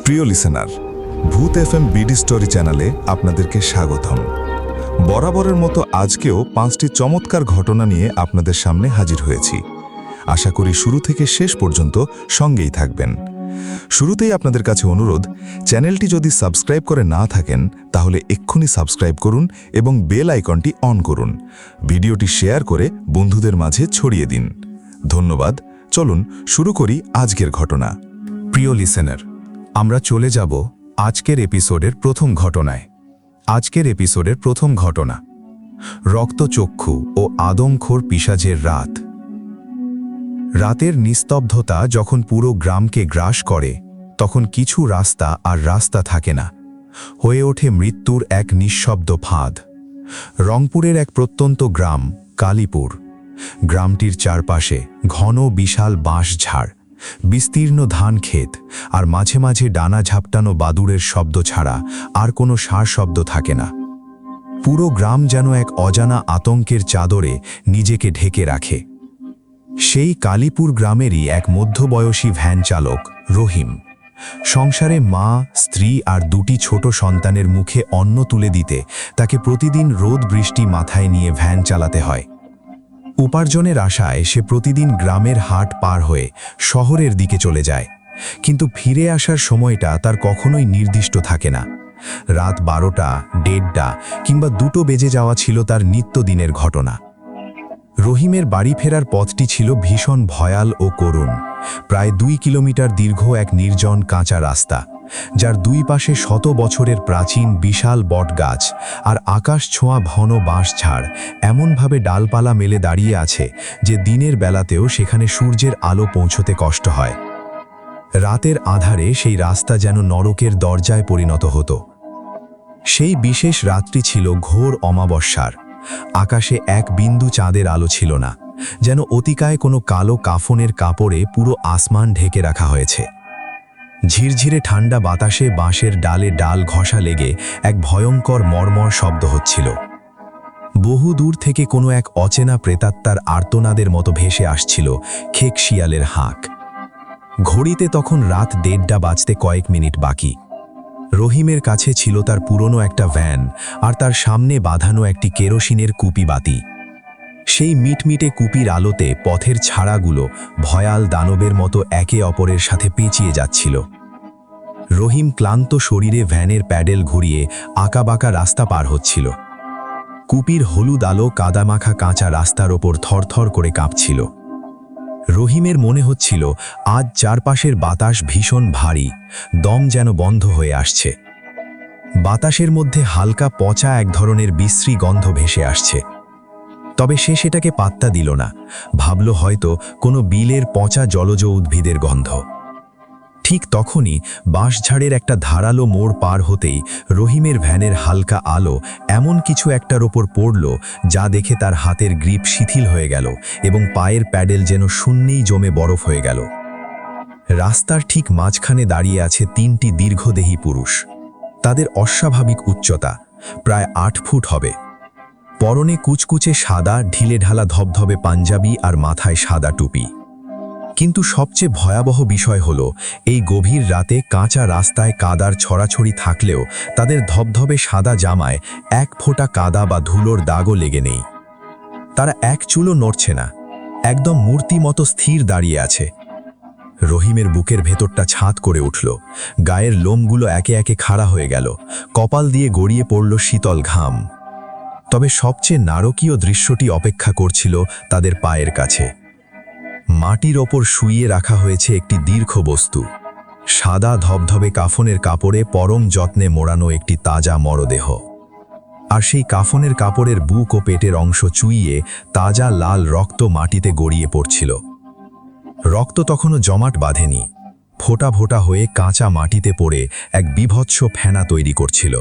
প্রিয় লিসেনার, ভূত FM BD story চ্যানেলে আপনাদেরকে স্বাগতম। বরাবরের মতো আজকেও 5টি চমৎকার ঘটনা নিয়ে আপনাদের সামনে হাজির হয়েছি। আশা করি শুরু থেকে শেষ পর্যন্ত সঙ্গেই থাকবেন। শুরুতেই আপনাদের কাছে অনুরোধ, চ্যানেলটি যদি সাবস্ক্রাইব করে না থাকেন তাহলে এক্ষুনি সাবস্ক্রাইব করুন এবং বেল আইকনটি অন করুন। ভিডিওটি শেয়ার করে বন্ধুদের মাঝে ছড়িয়ে দিন। ধন্যবাদ। চলুন শুরু করি আজকের ঘটনা। প্রিয় লিসেনার, আমরা চলে যাব আজকের এপিসোডের প্রথম ঘটনায়। আজকের এপিসোডের প্রথম ঘটনা, রক্তচক্ষু ও আদমখোর পিশাচের রাত। রাতের নিস্তব্ধতা যখন পুরো গ্রামকে গ্রাস করে, তখন কিছু রাস্তা আর রাস্তা থাকে না, হয়ে ওঠে মৃত্যুর এক নিঃশব্দ ফাঁদ। রংপুরের এক প্রত্যন্ত গ্রাম কালীপুর। গ্রামটির চারপাশে ঘন বিশাল বাঁশঝাড়, বিস্তীর্ণ ধান ক্ষেত, আর মাঝে মাঝে ডানা ঝাপটানো বাদুড়ের শব্দ ছাড়া আর কোনো সার শব্দ থাকে না। পুরো গ্রাম যেন এক অজানা আতঙ্কের চাদরে নিজেকে ঢেকে রাখে। সেই কালীপুর গ্রামেরই এক মধ্যবয়সী ভ্যান চালক রহিম। সংসারে মা, স্ত্রী আর দুটি ছোট সন্তানের মুখে অন্ন তুলে দিতে তাকে প্রতিদিন রোদ বৃষ্টি মাথায় নিয়ে ভ্যান চালাতে হয়। উপার্জনের আশায় সে প্রতিদিন গ্রামের হাট পার হয়ে শহরের দিকে চলে যায়, কিন্তু ফিরে আসার সময়টা তার কখনোই নির্দিষ্ট থাকে না। রাত 12টা, 1:30 কিংবা 2টো বেজে যাওয়া ছিল তার নিত্যদিনের ঘটনা। রহিমের বাড়ি ফেরার পথটি ছিল ভীষণ ভয়াল ও করুণ। প্রায় 2 কিলোমিটার দীর্ঘ এক নির্জন কাঁচা রাস্তা, যার দুই পাশে শত বছরের প্রাচীন বিশাল বটগাছ আর আকাশ ছোঁয়া ঘন বাঁশঝাড় এমনভাবে ডালপালা মেলে দাঁড়িয়ে আছে যে দিনের বেলাতেও সেখানে সূর্যের আলো পৌঁছতে কষ্ট হয়। রাতের আধারে সেই রাস্তা যেন নরকের দরজায় পরিণত হতো। সেই বিশেষ রাতটি ছিল ঘোর অমাবস্যার। আকাশে এক বিন্দু চাঁদের আলো ছিল না, যেন অতিকায় কোনো কালো কাফনের কাপড়ে পুরো আসমান ঢেকে রাখা হয়েছে। ঝিরঝিরে ঠান্ডা বাতাসে বাঁশের ডালে ডাল ঘষা লেগে এক ভয়ঙ্কর মর্মর শব্দ হচ্ছিল। বহু দূর থেকে কোনো এক অচেনা প্রেতাত্মার আর্তনাদের মতো ভেসে আসছিল খেক শিয়ালের হাঁক। ঘড়িতে তখন রাত 1:30 বাজতে কয়েক মিনিট বাকি। রহিমের কাছে ছিল তার পুরনো একটা ভ্যান আর তার সামনে বাঁধানো একটি কেরোসিনের কুপি বাতি। সেই মিটমিটে কুপির আলোতে পথের ছাড়াগুলো ভয়াল দানবের মতো একে অপরের সাথে পেঁচিয়ে যাচ্ছিল। রহিম ক্লান্ত শরীরে ভ্যানের প্যাডেল ঘুরিয়ে আঁকাবাঁকা রাস্তা পার হচ্ছিল। কুপির হলুদ আলো কাদামাখা কাঁচা রাস্তার ওপর থরথর করে কাঁপছিল। রহিমের মনে হচ্ছিল আজ চারপাশের বাতাস ভীষণ ভারী, দম যেন বন্ধ হয়ে আসছে। বাতাসের মধ্যে হালকা পচা এক ধরনের বিশ্রী গন্ধ ভেসে আসছে। তবে সে সেটাকে পাত্তা দিল না, ভাবল হয়তো কোনো বিলের পচা জলজ উদ্ভিদের গন্ধ। ঠিক তখনই বাঁশঝাড়ের একটা ধারালো মোড় পার হতেই রহিমের ভ্যানের হালকা আলো এমন কিছু একটার ওপর পড়ল যা দেখে তার হাতের গ্রিপ শিথিল হয়ে গেল এবং পায়ের প্যাডেল যেন শূন্যেই জমে বরফ হয়ে গেল। রাস্তার ঠিক মাঝখানে দাঁড়িয়ে আছে 3টি দীর্ঘদেহী পুরুষ। তাদের অস্বাভাবিক উচ্চতা, প্রায় 8 ফুট হবে। পরনে কুচকুচে সাদা ঢিলেঢালা ধবধবে পাঞ্জাবি আর মাথায় সাদা টুপি। কিন্তু সবচেয়ে ভয়াবহ বিষয় হলো, এই গভীর রাতে কাঁচা রাস্তায় কাদার ছড়াছড়ি থাকলেও তাদের ধবধবে সাদা জামায় এক ফোঁটা কাদা বা ধুলোর দাগও লেগে নেই। তারা এক চুলও নড়ছে না, একদম মূর্তি মতো স্থির দাঁড়িয়ে আছে। রহিমের বুকের ভেতরটা ছাদ করে উঠল, গায়ের লোমগুলো একে একে খাড়া হয়ে গেল, কপাল দিয়ে গড়িয়ে পড়ল শীতল ঘাম। তবে সবচেয়ে নারকীয় দৃশ্যটি অপেক্ষা করছিল তাদের পায়ের কাছে। মাটির ওপর শুইয়ে রাখা হয়েছে একটি দীর্ঘ বস্তু, সাদা ধবধবে কাফনের কাপড়ে পরম যত্নে মোড়ানো একটি তাজা মরদেহ। আর সেই কাফনের কাপড়ের বুক ও পেটের অংশ চুইয়ে তাজা লাল রক্ত মাটিতে গড়িয়ে পড়ছিল। রক্ত তখনও জমাট বাঁধেনি, ফোঁটা ফোঁটা হয়ে কাঁচা মাটিতে পড়ে এক বীভৎস ফেনা তৈরি করছিল।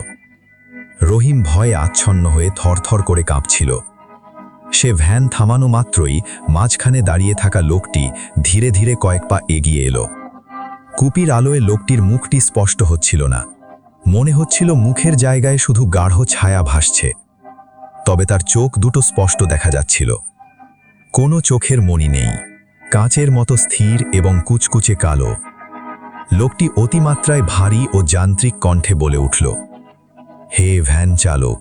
রহিম ভয়ে আচ্ছন্ন হয়ে থরথর করে কাঁপছিল। সে ভ্যান থামানো মাত্রই মাঝখানে দাঁড়িয়ে থাকা লোকটি ধীরে ধীরে কয়েক পা এগিয়ে এলো। কুপির আলোয় লোকটির মুখটি স্পষ্ট হচ্ছিল না, মনে হচ্ছিল মুখের জায়গায় শুধু গাঢ় ছায়া ভাসছে। তবে তার চোখ দুটো স্পষ্ট দেখা যাচ্ছিল। কোনো চোখের মণি নেই, কাঁচের মতো স্থির এবং কুচকুচে কালো। লোকটি অতিমাত্রায় ভারী ও যান্ত্রিক কণ্ঠে বলে উঠল, হে ভ্যান চালক,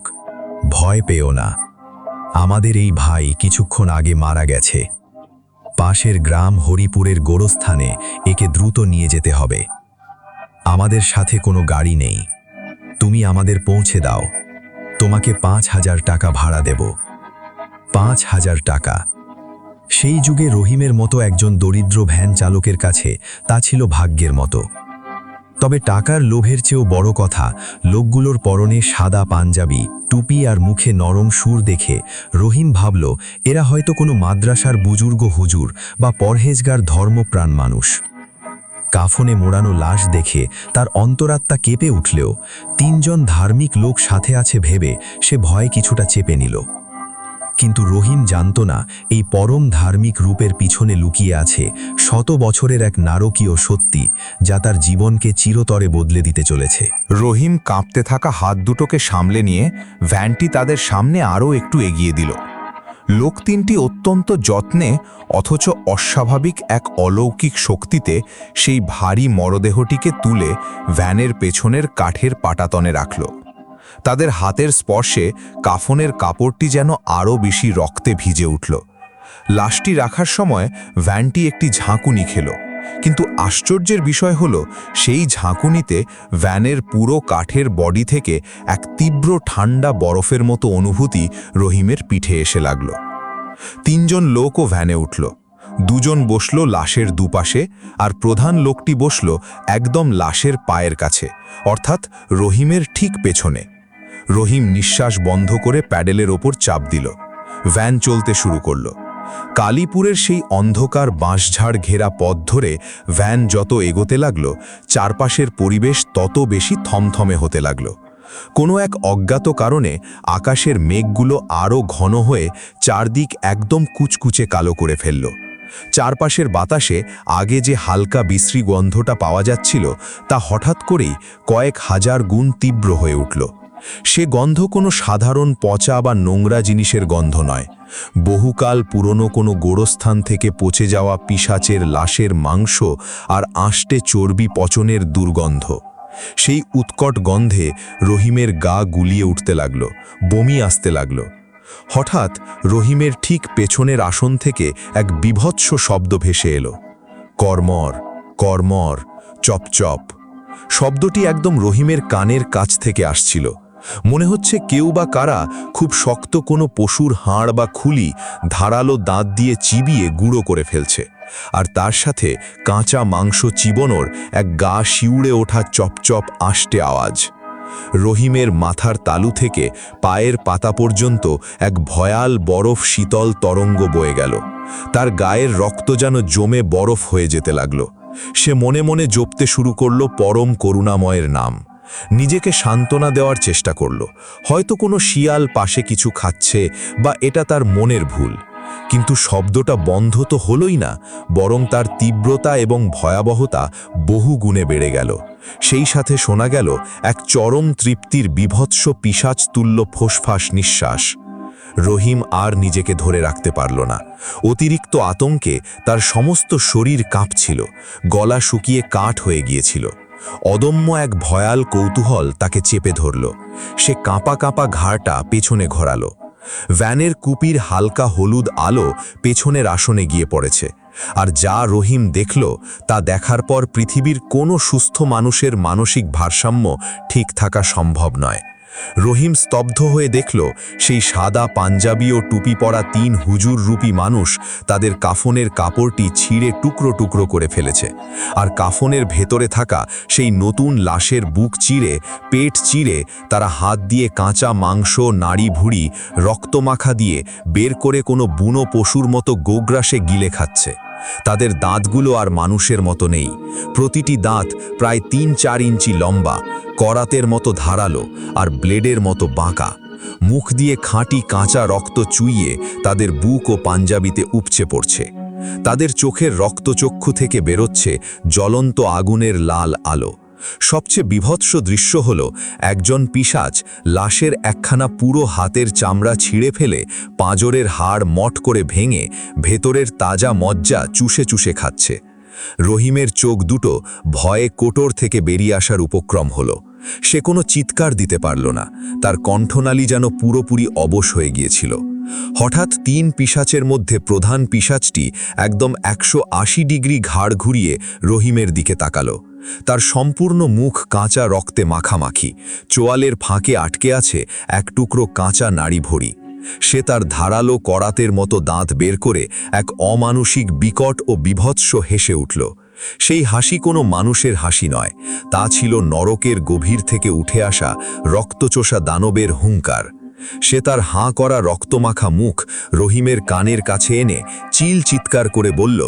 ভয় পেও না। আমাদের এই ভাই কিছুক্ষণ আগে মারা গেছে। পাশের গ্রাম হরিপুরের গোরস্থানে একে দ্রুত নিয়ে যেতে হবে। আমাদের সাথে কোনো গাড়ি নেই, তুমি আমাদের পৌঁছে দাও, তোমাকে 5,000 টাকা ভাড়া দেব। 5,000 টাকা! সেই যুগে রহিমের মতো একজন দরিদ্র ভ্যান চালকের কাছে তা ছিল ভাগ্যের মতো। তবে টাকার লোভের চেয়েও বড় কথা, লোকগুলোর পরনে সাদা পাঞ্জাবি, টুপি আর মুখে নরম সুর দেখে রহিম ভাবল এরা হয়তো কোনো মাদ্রাসার বুজুর্গ হুজুর বা পরহেজগার ধর্মপ্রাণ মানুষ। কাফনে মোড়ানো লাশ দেখে তার অন্তরাত্মা কেঁপে উঠলেও 3 জন ধার্মিক লোক সাথে আছে ভেবে সে ভয় কিছুটা চেপে নিল। কিন্তু রহিম জানত না এই পরম ধার্মিক রূপের পিছনে লুকিয়ে আছে শত বছরের এক নারকীয় সত্যি, যা তার জীবনকে চিরতরে বদলে দিতে চলেছে। রহিম কাঁপতে থাকা হাত দুটোকে সামলে নিয়ে ভ্যানটি তাদের সামনে আরও একটু এগিয়ে দিল। লোক তিনটি অত্যন্ত যত্নে অথচ অস্বাভাবিক এক অলৌকিক শক্তিতে সেই ভারী মরদেহটিকে তুলে ভ্যানের পেছনের কাঠের পাটাতনে রাখল। তাদের হাতের স্পর্শে কাফনের কাপড়টি যেন আরও বেশি রক্তে ভিজে উঠল। লাশটি রাখার সময় ভ্যানটি একটি ঝাঁকুনি খেল, কিন্তু আশ্চর্যের বিষয় হলো সেই ঝাঁকুনিতে ভ্যানের পুরো কাঠের বডি থেকে এক তীব্র ঠান্ডা বরফের মতো অনুভূতি রহিমের পিঠে এসে লাগল। 3 জন লোকও ভ্যানে উঠল। 2 জন বসল লাশের দুপাশে, আর প্রধান লোকটি বসল একদম লাশের পায়ের কাছে, অর্থাৎ রহিমের ঠিক পেছনে। রহিম নিঃশ্বাস বন্ধ করে প্যাডেলের ওপর চাপ দিল। ভ্যান চলতে শুরু করল। কালীপুরের সেই অন্ধকার বাঁশঝাড় ঘেরা পথ ধরে ভ্যান যত এগোতে লাগল, চারপাশের পরিবেশ তত বেশি থমথমে হতে লাগল। কোনো এক অজ্ঞাত কারণে আকাশের মেঘগুলো আরও ঘন হয়ে চারদিক একদম কুচকুচে কালো করে ফেলল। চারপাশের বাতাসে আগে যে হালকা বিশ্রী গন্ধটা পাওয়া যাচ্ছিল, তা হঠাৎ করেই কয়েক হাজার গুণ তীব্র হয়ে উঠল। সে গন্ধ কোনো সাধারণ পচা বা নোংরা জিনিসের গন্ধ নয়, বহুকাল পুরনো কোনো গোরস্থান থেকে পচে যাওয়া পিশাচের লাশের মাংস আর আঁশটে চর্বি পচনের দুর্গন্ধ। সেই উৎকট গন্ধে রহিমের গা গুলিয়ে উঠতে লাগল, বমি আসতে লাগল। হঠাৎ রহিমের ঠিক পেছনের আসন থেকে এক বীভৎস শব্দ ভেসে এলো, কর্মর কর্মর, চপচপ। শব্দটি একদম রহিমের কানের কাছ থেকে আসছিল। মনে হচ্ছে কেউ বা কারা খুব শক্ত কোনো পশুর হাড় বা খুলি ধারালো দাঁত দিয়ে চিবিয়ে গুঁড়ো করে ফেলছে, আর তার সাথে কাঁচা মাংস চিবনোর এক গা শিউড়ে ওঠা চপচপ আষ্টে আওয়াজ। রহিমের মাথার তালু থেকে পায়ের পাতা পর্যন্ত এক ভয়াল বরফ শীতল তরঙ্গ বয়ে গেল। তার গায়ের রক্ত যেন জমে বরফ হয়ে যেতে লাগল। সে মনে মনে জপতে শুরু করল পরম করুণাময়ের নাম। নিজেকে সান্ত্বনা দেওয়ার চেষ্টা করল, হয়তো কোনো শিয়াল পাশে কিছু খাচ্ছে বা এটা তার মনের ভুল। কিন্তু শব্দটা বন্ধ তো হলোই না, বরং তার তীব্রতা এবং ভয়াবহতা বহু গুণে বেড়ে গেল। সেই সাথে শোনা গেল এক চরম তৃপ্তির বিভৎস পিশাচ তুল্য ফোঁসফাঁস নিঃশ্বাস। রহিম আর নিজেকে ধরে রাখতে পারল না। অতিরিক্ত আতঙ্কে তার সমস্ত শরীর কাঁপছিল, গলা শুকিয়ে কাঠ হয়ে গিয়েছিল। অদম্য এক ভয়াল কৌতূহল তাকে চেপে ধরল। সে কাঁপা কাঁপা ঘাড়টা পেছনে ঘোরালো। ভ্যানের কুপির হালকা হলুদ আলো পেছনের আসনে গিয়ে পড়েছে, আর যা রহিম দেখল তা দেখার পর পৃথিবীর কোনো সুস্থ মানুষের মানসিক ভারসাম্য ঠিক থাকা সম্ভব নয়। রহিম স্তব্ধ হয়ে দেখল সেই সাদা পাঞ্জাবি ও টুপি পরা 3 হুজুর রূপী মানুষ তাদের কাফনের কাপড়টি ছিঁড়ে টুকরো টুকরো করে ফেলেছে, আর কাফনের ভেতরে থাকা সেই নতুন লাশের বুক চিরে, পেট চিরে তারা হাত দিয়ে কাঁচা মাংস, নাড়ি ভুড়ি, রক্তমাখা দিয়ে বের করে কোনো বুনো পশুর মতো গোগ্রাসে গিলে খাচ্ছে। তাদের দাঁতগুলো আর মানুষের মতো নেই। প্রতিটি দাঁত প্রায় 3-4 ইঞ্চি লম্বা, করাতের মতো ধারালো আর ব্লেডের মতো বাঁকা। মুখ দিয়ে খাঁটি কাঁচা রক্ত চুইয়ে তাদের বুক ও পাঞ্জাবিতে উপচে পড়ছে। তাদের চোখের রক্তচক্ষু থেকে বেরোচ্ছে জ্বলন্ত আগুনের লাল আলো। সবচেয়ে বিভৎস দৃশ্য হল একজন পিশাচ লাশের একখানা পুরো হাতের চামড়া ছিঁড়ে ফেলে পাঁজরের হাড় মট করে ভেঙে ভেতরের তাজা মজ্জা চুষে চুষে খাচ্ছে। রহিমের চোখ দুটো ভয়ে কোটর থেকে বেরিয়ে আসার উপক্রম হলো। সে কোনো চিৎকার দিতে পারল না, তার কণ্ঠনালী যেন পুরোপুরি অবশ হয়ে গিয়েছিল। হঠাৎ 3 পিশাচের মধ্যে প্রধান পিশাচটি একদম 180 ডিগ্রি ঘাড় ঘুরিয়ে রহিমের দিকে তাকালো। তার সম্পূর্ণ মুখ কাঁচা রক্তে মাখামাখি, চোয়ালের ফাঁকে আটকে আছে এক টুকরো কাঁচা নাড়ি ভরি। সে তার ধারালো করাতের মতো দাঁত বের করে এক অমানুষিক বিকট ও বিভৎস হেসে উঠল। সেই হাসি কোনো মানুষের হাসি নয়, তা ছিল নরকের গভীর থেকে উঠে আসা রক্তচোষা দানবের হুঙ্কার। সে তার হাঁ করা রক্তমাখা মুখ রহিমের কানের কাছে এনে চিৎকার করে বলল,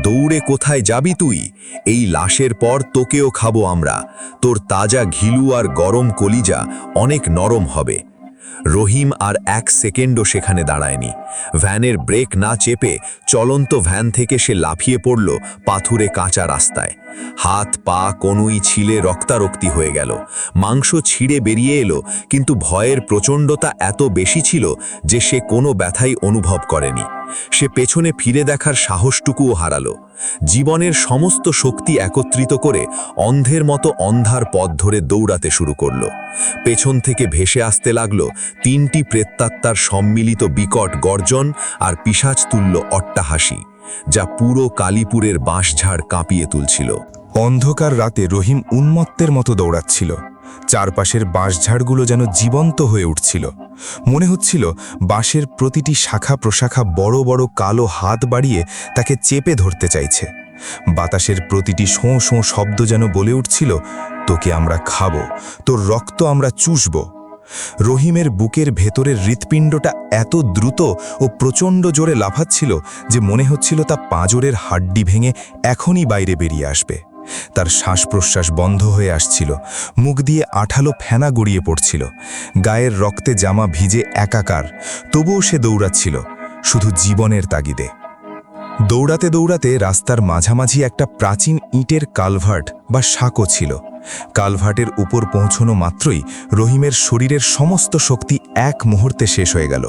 দৌড়ে কোথায় যাবি তুই? এই লাশের পর তোকেও খাবো আমরা। তোর তাজা ঘিলু আর গরম কলিজা অনেক নরম হবে। রহিম আর 1 সেকেন্ডও সেখানে দাঁড়ায়নি। ভ্যানের ব্রেক না চেপে চলন্ত ভ্যান থেকে সে লাফিয়ে পড়ল পাথুরে কাঁচা রাস্তায়। হাত পা কনুই ছিলে রক্তারক্তি হয়ে গেল, মাংস ছিঁড়ে বেরিয়ে এলো, কিন্তু ভয়ের প্রচণ্ডতা এত বেশি ছিল যে সে কোনো ব্যথাই অনুভব করেনি। সে পেছনে ফিরে দেখার সাহসটুকুও হারালো। জীবনের সমস্ত শক্তি একত্রিত করে অন্ধের মতো অন্ধার পথ ধরে দৌড়াতে শুরু করল। পেছন থেকে ভেসে আসতে লাগলো 3টি প্রেতাত্মার সম্মিলিত বিকট গর্জন আর পিশাচতুল্য অট্টহাসি, যা পুরো কালীপুরের বাঁশঝাড় কাঁপিয়ে তুলছিল। অন্ধকার রাতে রহিম উন্মত্তের মতো দৌড়াচ্ছিল। চারপাশের বাঁশঝাড়গুলো যেন জীবন্ত হয়ে উঠছিল। মনে হচ্ছিল বাঁশের প্রতিটি শাখা প্রশাখা বড় বড় কালো হাত বাড়িয়ে তাকে চেপে ধরতে চাইছে। বাতাসের প্রতিটি শোঁ শোঁ শব্দ যেন বলে উঠছিল, তোকে আমরা খাবো, তোর রক্ত আমরা চুষব। রহিমের বুকের ভেতরের হৃৎপিণ্ডটা এত দ্রুত ও প্রচণ্ড জোরে লাফাচ্ছিল যে মনে হচ্ছিল তা পাঁজরের হাড্ডি ভেঙে এখনই বাইরে বেরিয়ে আসবে। তার শ্বাস প্রশ্বাস বন্ধ হয়ে আসছিল, মুখ দিয়ে আঠালো ফেনা গড়িয়ে পড়ছিল, গায়ের রক্তে জামা ভিজে একাকার। তবুও সে দৌড়াচ্ছিল শুধু জীবনের তাগিদে। দৌড়াতে দৌড়াতে রাস্তার মাঝামাঝি একটা প্রাচীন ইটের কালভার্ট বা সাঁকো ছিল। কালভার্টের উপর পৌঁছনো মাত্রই রহিমের শরীরের সমস্ত শক্তি এক মুহূর্তে শেষ হয়ে গেল।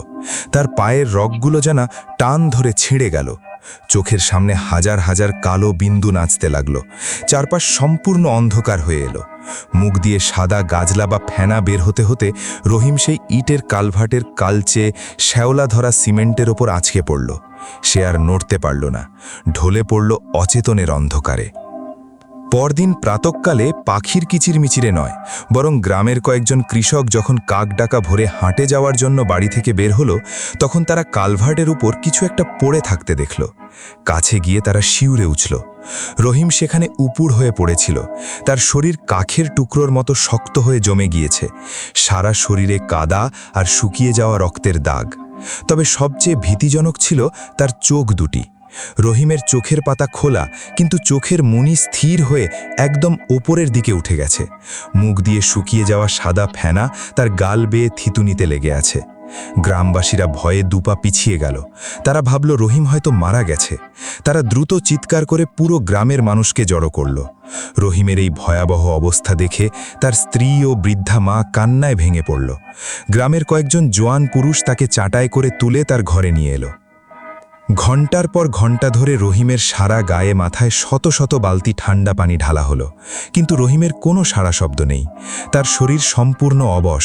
তার পায়ের রগগুলো যেন টান ধরে ছিঁড়ে গেল। চোখের সামনে হাজার হাজার কালো বিন্দু নাচতে লাগলো। চারপাশ সম্পূর্ণ অন্ধকার হয়ে এলো। মুখ দিয়ে সাদা গাজলা বা ফেনা বের হতে হতে রহিম সেই ইটের কালভার্টের কালচে শ্যাওলা ধরা সিমেন্টের ওপর আছকে পড়ল। সে আর নড়তে পারল না, ঢলে পড়ল অচেতনের অন্ধকারে। পরদিন প্রাতঃকালে পাখির কিচিরমিচিরে নয়, বরং গ্রামের কয়েকজন কৃষক যখন কাক ডাকা ভোরে হাঁটে যাওয়ার জন্য বাড়ি থেকে বের হলো, তখন তারা কালভার্টের উপর কিছু একটা পড়ে থাকতে দেখল। কাছে গিয়ে তারা শিউরে উঠল। রহিম সেখানে উপুড় হয়ে পড়েছিল। তার শরীর কাঠের টুকরোর মতো শক্ত হয়ে জমে গিয়েছে, সারা শরীরে কাদা আর শুকিয়ে যাওয়া রক্তের দাগ। তবে সবচেয়ে ভীতিজনক ছিল তার চোখ দুটি। রহিমের চোখের পাতা খোলা, কিন্তু চোখের মণি স্থির হয়ে একদম ওপরের দিকে উঠে গেছে। মুখ দিয়ে শুকিয়ে যাওয়া সাদা ফেনা তার গাল বেয়ে থিতুনিতে লেগে আছে। গ্রামবাসীরা ভয়ে দুপা পিছিয়ে গেল। তারা ভাবল রহিম হয়তো মারা গেছে। তারা দ্রুত চিৎকার করে পুরো গ্রামের মানুষকে জড়ো করল। রহিমের এই ভয়াবহ অবস্থা দেখে তার স্ত্রী ও বৃদ্ধা মা কান্নায় ভেঙে পড়ল। গ্রামের কয়েকজন জোয়ান পুরুষ তাকে চাটাই করে তুলে তার ঘরে নিয়ে এলো। ঘণ্টার পর ঘণ্টা ধরে রহিমের সারা গায়ে মাথায় শত শত বালতি ঠান্ডা পানি ঢালা হলো, কিন্তু রহিমের কোনো সাড়া শব্দ নেই। তার শরীর সম্পূর্ণ অবশ,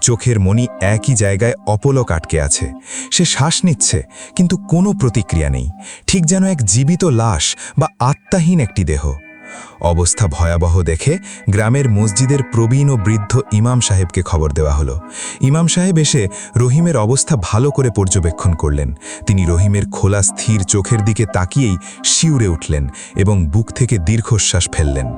চোখের মণি একই জায়গায় অপলক আটকে আছে। সে শ্বাস নিচ্ছে, কিন্তু কোনো প্রতিক্রিয়া নেই, ঠিক যেন এক জীবিত লাশ বা আত্মাহীন একটি দেহ। অবস্থা ভয়াবহ দেখে গ্রামের মসজিদের প্রবীণ ও বৃদ্ধ ইমাম সাহেবকে খবর দেওয়া হলো। ইমাম সাহেব এসে রহিমের অবস্থা ভালো করে পর্যবেক্ষণ করলেন। তিনি রহিমের খোলা স্থির চোখের দিকে তাকিয়েই শিউরে উঠলেন এবং বুক থেকে দীর্ঘশ্বাস ফেললেন।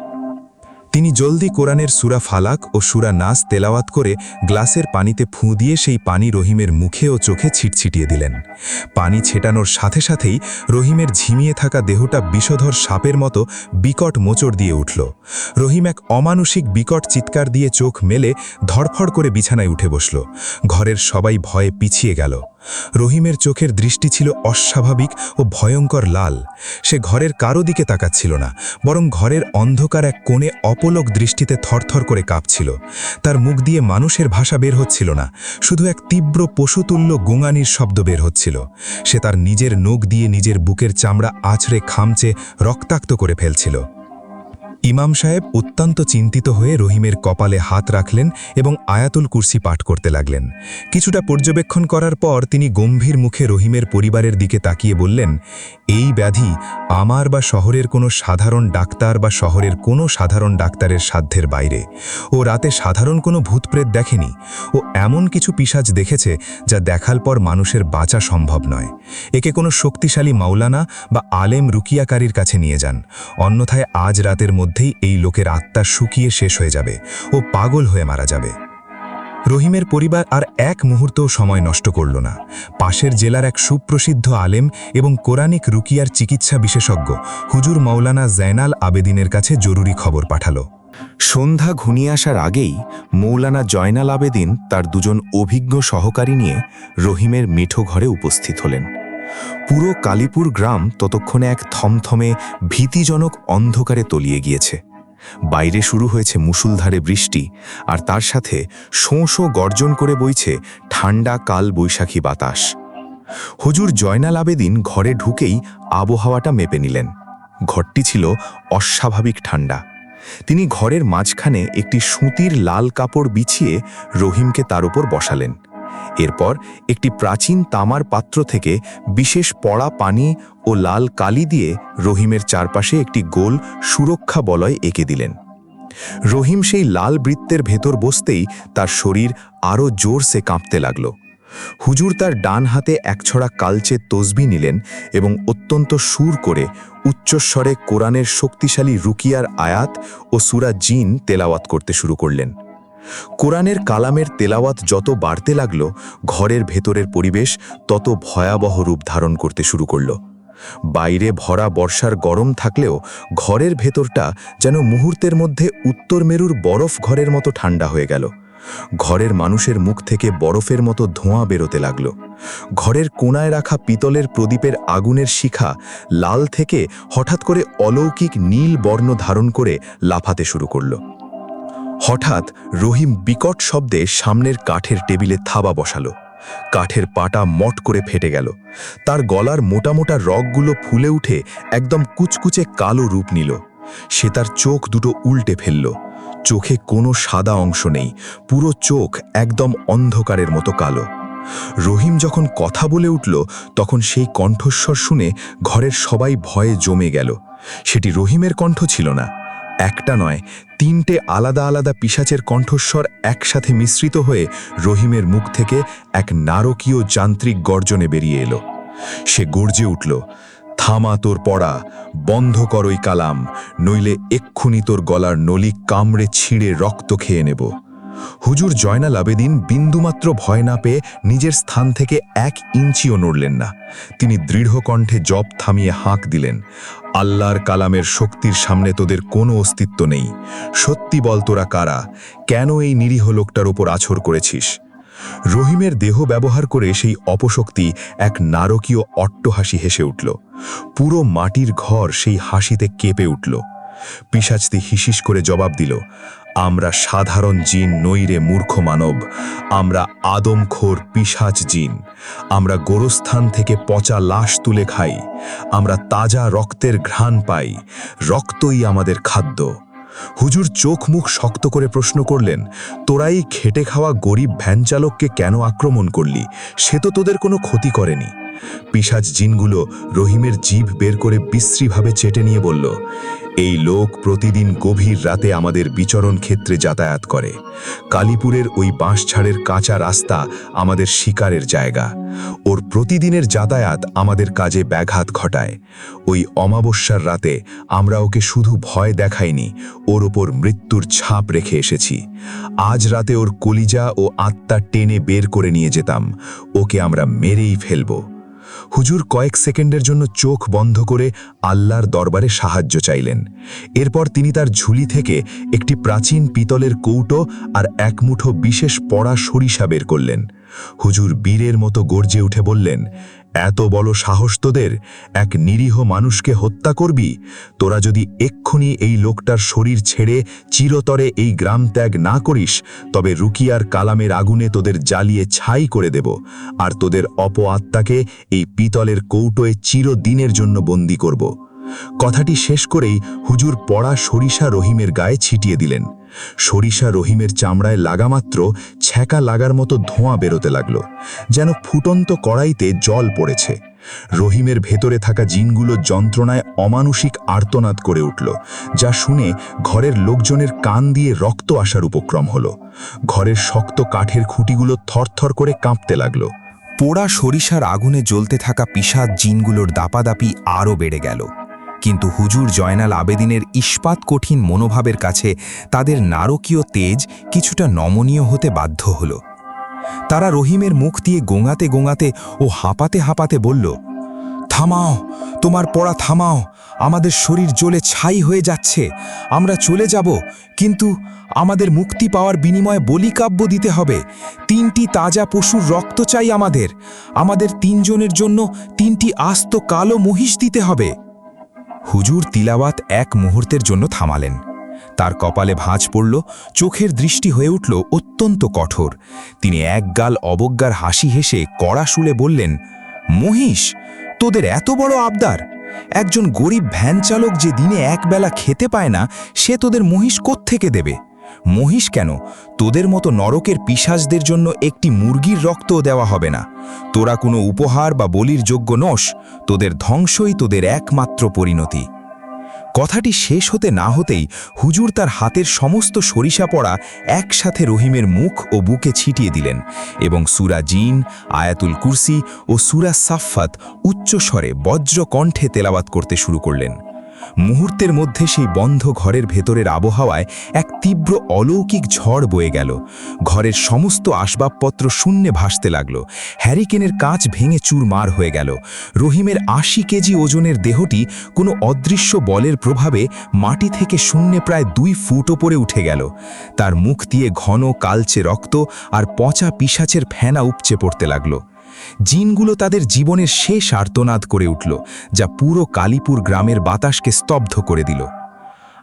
তিনি জলদি কোরআনের সূরা ফালাক ও সূরা নাস তেলাওয়াত করে গ্লাসের পানিতে ফুঁ দিয়ে সেই পানি রহিমের মুখে ও চোখে ছিটছিটিয়ে দিলেন। পানি ছেটানোর সাথে সাথেই রহিমের ঝিমিয়ে থাকা দেহটা বিষধর সাপের মতো বিকট মোচড় দিয়ে উঠল। রহিম এক অমানুষিক বিকট চিৎকার দিয়ে চোখ মেলে ধড়ফড় করে বিছানায় উঠে বসল। ঘরের সবাই ভয়ে পিছিয়ে গেল। রহিমের চোখের দৃষ্টি ছিল অস্বাভাবিক ও ভয়ঙ্কর লাল। সে ঘরের কারো দিকে তাকাচ্ছিল না, বরং ঘরের অন্ধকার এক কোণে অপলক দৃষ্টিতে থরথর করে কাঁপছিল। তার মুখ দিয়ে মানুষের ভাষা বের হচ্ছিল না, শুধু এক তীব্র পশুতুল্য গোঙানির শব্দ বের হচ্ছিল। সে তার নিজের নখ দিয়ে নিজের বুকের চামড়া আছড়ে খামচে রক্তাক্ত করে ফেলছিল। ইমাম সাহেব অত্যন্ত চিন্তিত হয়ে রহিমের কপালে হাত রাখলেন এবং আয়াতুল কুরসি পাঠ করতে লাগলেন। কিছুটা পর্যবেক্ষণ করার পর তিনি গম্ভীর মুখে রহিমের পরিবারের দিকে তাকিয়ে বললেন, এই ব্যাধি আমার বা শহরের কোনো সাধারণ ডাক্তার বা শহরের কোনো সাধারণ ডাক্তারের সাধ্যের বাইরে। ও রাতে সাধারণ কোনো ভূতপ্রেত দেখেনি। ও এমন কিছু পিশাচ দেখেছে যা দেখার পর মানুষের বাঁচা সম্ভব নয়। একে কোনো শক্তিশালী মাওলানা বা আলেম রুকিয়াকারীর কাছে নিয়ে যান, অন্যথায় আজ রাতের মধ্যেই এই লোকের আত্মা শুকিয়ে শেষ হয়ে যাবে ও পাগল হয়ে মারা যাবে। রহিমের পরিবার আর এক মুহূর্তও সময় নষ্ট করল না। পাশের জেলার এক সুপ্রসিদ্ধ আলেম এবং কোরআনিক রুকিয়ার চিকিৎসা বিশেষজ্ঞ হুজুর মাওলানা জয়নাল আবেদিনের কাছে জরুরি খবর পাঠালো। সন্ধ্যা ঘনিয়ে আসার আগেই মৌলানা জয়নাল আবেদিন তার দুজন অভিজ্ঞ সহকারী নিয়ে রহিমের মিঠো ঘরে উপস্থিত হলেন। পুরো কালীপুর গ্রাম ততক্ষণে এক থমথমে ভীতিজনক অন্ধকারে তলিয়ে গিয়েছে। বাইরে শুরু হয়েছে মুষলধারে বৃষ্টি, আর তার সাথে শোঁ শোঁ গর্জন করে বইছে ঠান্ডা কাল বৈশাখী বাতাস। হুজুর জয়নাল আবেদিন ঘরে ঢুকেই আবহাওয়াটা মেপে নিলেন। ঘরটি ছিল অস্বাভাবিক ঠান্ডা। তিনি ঘরের মাঝখানে একটি সুতির লাল কাপড় বিছিয়ে রহিমকে তার উপর বসালেন। এরপর একটি প্রাচীন তামার পাত্র থেকে বিশেষ পড়া পানি ও লাল কালি দিয়ে রহিমের চারপাশে একটি গোল সুরক্ষা বলয় এঁকে দিলেন। রহিম সেই লাল বৃত্তের ভেতর বসতেই তার শরীর আরও জোরসে কাঁপতে লাগল। হুজুর তার ডান হাতে একছড়া কালচে তসবি নিলেন এবং অত্যন্ত সুর করে উচ্চস্বরে কোরআনের শক্তিশালী রুকিয়ার আয়াত ও সূরা জিন তেলাওয়াত করতে শুরু করলেন। কোরআনের কালামের তেলাওয়াত যত বাড়তে লাগল, ঘরের ভেতরের পরিবেশ তত ভয়াবহ রূপ ধারণ করতে শুরু করল। বাইরে ভরা বর্ষার গরম থাকলেও ঘরের ভেতরটা যেন মুহূর্তের মধ্যে উত্তর মেরুর বরফ ঘরের মতো ঠান্ডা হয়ে গেল। ঘরের মানুষের মুখ থেকে বরফের মতো ধোঁয়া বেরোতে লাগল। ঘরের কোণায় রাখা পিতলের প্রদীপের আগুনের শিখা লাল থেকে হঠাৎ করে অলৌকিক নীল বর্ণ ধারণ করে লাফাতে শুরু করল। হঠাৎ রহিম বিকট শব্দে সামনের কাঠের টেবিলে থাবা বসালো। কাঠের পাটা মট করে ফেটে গেল। তার গলার মোটা মোটা রগগুলো ফুলে উঠে একদম কুচকুচে কালো রূপ নিল। সে তার চোখ দুটো উল্টে ফেলল। চোখে কোনো সাদা অংশ নেই, পুরো চোখ একদম অন্ধকারের মতো কালো। রহিম যখন কথা বলে উঠল, তখন সেই কণ্ঠস্বর শুনে ঘরের সবাই ভয়ে জমে গেল। সেটি রহিমের কণ্ঠ ছিল না। একটা নয়, তিনটে আলাদা আলাদা পিশাচের কণ্ঠস্বর একসাথে মিশ্রিত হয়ে রহিমের মুখ থেকে এক নারকীয় যান্ত্রিক গর্জনে বেরিয়ে এলো। সে গর্জে উঠল, থামা তোর পড়া, বন্ধ কর ওই কালাম, নইলে এক্ষুনি তোর গলার নলি কামড়ে ছিঁড়ে রক্ত খেয়ে নেব। হুজুর জয়নাল আবেদিন বিন্দুমাত্র ভয় না পেয়ে নিজের স্থান থেকে 1 ইঞ্চিও নড়লেন না। তিনি দৃঢ় কণ্ঠে জপ থামিয়ে হাঁক দিলেন, আল্লাহর কালামের শক্তির সামনে তোদের কোনো অস্তিত্ব নেই। সত্যি বল, তোরা কারা? কেন এই নিরীহ লোকটার ওপর আছর করেছিস? রহিমের দেহ ব্যবহার করে সেই অপশক্তি এক নারকীয় অট্টহাসি হেসে উঠল। পুরো মাটির ঘর সেই হাসিতে কেঁপে উঠল। পিশাচটি হিসিস করে জবাব দিল, আমরা সাধারণ জিন নই রে মূর্খ মানব, আমরা আদমখোর পিশাচ জিন। আমরা গোরস্থান থেকে পচা লাশ তুলে খাই, আমরা তাজা রক্তের ঘ্রাণ পাই, রক্তই আমাদের খাদ্য। হুজুর চোখ মুখ শক্ত করে প্রশ্ন করলেন, তোরাই খেটে খাওয়া গরিব ভ্যানচালককে কেন আক্রমণ করলি? সে তো তোদের কোনো ক্ষতি করেনি। পিশাচ জিনগুলো রহিমের জিভ বের করে বিশ্রীভাবে চেটে নিয়ে বলল, এই লোক প্রতিদিন গভীর রাতে আমাদের বিচরণ ক্ষেত্রে যাতায়াত করে। কালীপুরের ওই বাঁশঝাড়ের কাঁচা রাস্তা আমাদের শিকারের জায়গা। ওর প্রতিদিনের যাতায়াত আমাদের কাজে ব্যাঘাত ঘটায়। ওই অমাবস্যার রাতে আমরা ওকে শুধু ভয় দেখাইনি, ওর ওপর মৃত্যুর ছাপ রেখে এসেছি। আজ রাতে ওর কলিজা ও আত্মা টেনে বের করে নিয়ে যেতাম। ওকে আমরা মেরেই ফেলব। হুজুর কয়েক সেকেন্ডের জন্য চোখ বন্ধ করে আল্লাহর দরবারে সাহায্য চাইলেন। এরপর তিনি তার ঝুলি থেকে একটি প্রাচীন পিতলের কৌটো আর এক মুঠো বিশেষ পড়া সরিষা বের করলেন। হুজুর বীরের মতো গর্জে উঠে বললেন, এত বড় সাহস তোদের, এক নিরীহ মানুষকে হত্যা করবি? তোরা যদি এক্ষুনি এই লোকটার শরীর ছেড়ে চিরতরে এই গ্রাম ত্যাগ না করিস, তবে রুকিয়ার কালামের আগুনে তোদের জ্বালিয়ে ছাই করে দেব, আর তোদের অপআত্মাকে এই পিতলের কৌটোয় চিরদিনের জন্য বন্দী করব। কথাটি শেষ করেই হুজুর পড়া সরিষা রহিমের গায়ে ছিটিয়ে দিলেন। সরিষা রহিমের চামড়ায় লাগামাত্র ছ্যাঁকা লাগার মতো ধোঁয়া বেরোতে লাগল, যেন ফুটন্ত কড়াইতে জল পড়েছে। রহিমের ভেতরে থাকা জিনগুলো যন্ত্রণায় অমানুষিক আর্তনাদ করে উঠল, যা শুনে ঘরের লোকজনের কান দিয়ে রক্ত আসার উপক্রম হলো। ঘরের শক্ত কাঠের খুঁটিগুলো থরথর করে কাঁপতে লাগল। পোড়া সরিষার আগুনে জ্বলতে থাকা পিশাচ জিনগুলোর দাপাদাপি আরও বেড়ে গেল। কিন্তু হুজুর জয়নাল আবেদিনের ইস্পাত কঠিন মনোভাবের কাছে তাদের নারকীয় তেজ কিছুটা নমনীয় হতে বাধ্য হল। তারা রহিমের মুখ দিয়ে গোঙাতে গোঙাতে ও হাঁপাতে হাঁপাতে বলল, থামাও, তোমার পড়া থামাও, আমাদের শরীর জ্বলে ছাই হয়ে যাচ্ছে, আমরা চলে যাব, কিন্তু আমাদের মুক্তি পাওয়ার বিনিময়ে বলিকাব্য দিতে হবে। 3টি তাজা পশুর রক্ত চাই আমাদের 3 জনের জন্য 3টি আস্ত কালো মহিষ দিতে হবে। হুজুর তিলাওয়াত এক মুহূর্তের জন্য থামালেন। তার কপালে ভাঁজ পড়ল, চোখের দৃষ্টি হয়ে উঠল অত্যন্ত কঠোর। তিনি একগাল অবজ্ঞার হাসি হেসে কড়া সুরে বললেন, মহিষ? তোদের এত বড় আবদার? একজন গরিব ভ্যান চালক যে দিনে একবেলা খেতে পায় না, সে তোদের মহিষ কোত্থেকে দেবে? মহিষ কেন, তোদের মতো নরকের পিশাচদের জন্য একটি মুরগির রক্তও দেওয়া হবে না। তোরা কোনো উপহার বা বলির যোগ্য নস, তোদের ধ্বংসই তোদের একমাত্র পরিণতি। কথাটি শেষ হতে না হতেই হুজুর তার হাতের সমস্ত সরিষা পড়া একসাথে রহিমের মুখ ও বুকে ছিটিয়ে দিলেন এবং সূরা জিন, আয়াতুল কুরসি ও সূরা সাফফাত উচ্চস্বরে বজ্র কণ্ঠে তেলাওয়াত করতে শুরু করলেন। মুহূর্তের মধ্যে সেই বন্ধ ঘরের ভেতরের আবহাওয়ায় এক তীব্র অলৌকিক ঝড় বয়ে গেল। ঘরের সমস্ত আসবাবপত্র শূন্যে ভাসতে লাগল। হ্যারিকেনের কাঁচ ভেঙে চুরমার হয়ে গেল। রহিমের 80 কেজি ওজনের দেহটি কোনো অদৃশ্য বলের প্রভাবে মাটি থেকে শূন্যে প্রায় 2 ফুট ওপরে উঠে গেল। তার মুখ দিয়ে ঘন কালচে রক্ত আর পচা পিশাচের ফেনা উপচে পড়তে লাগল। জিনগুলো তাদের জীবনের শেষ আর্তনাদ করে উঠল, যা পুরো কালীপুর গ্রামের বাতাসকে স্তব্ধ করে দিল।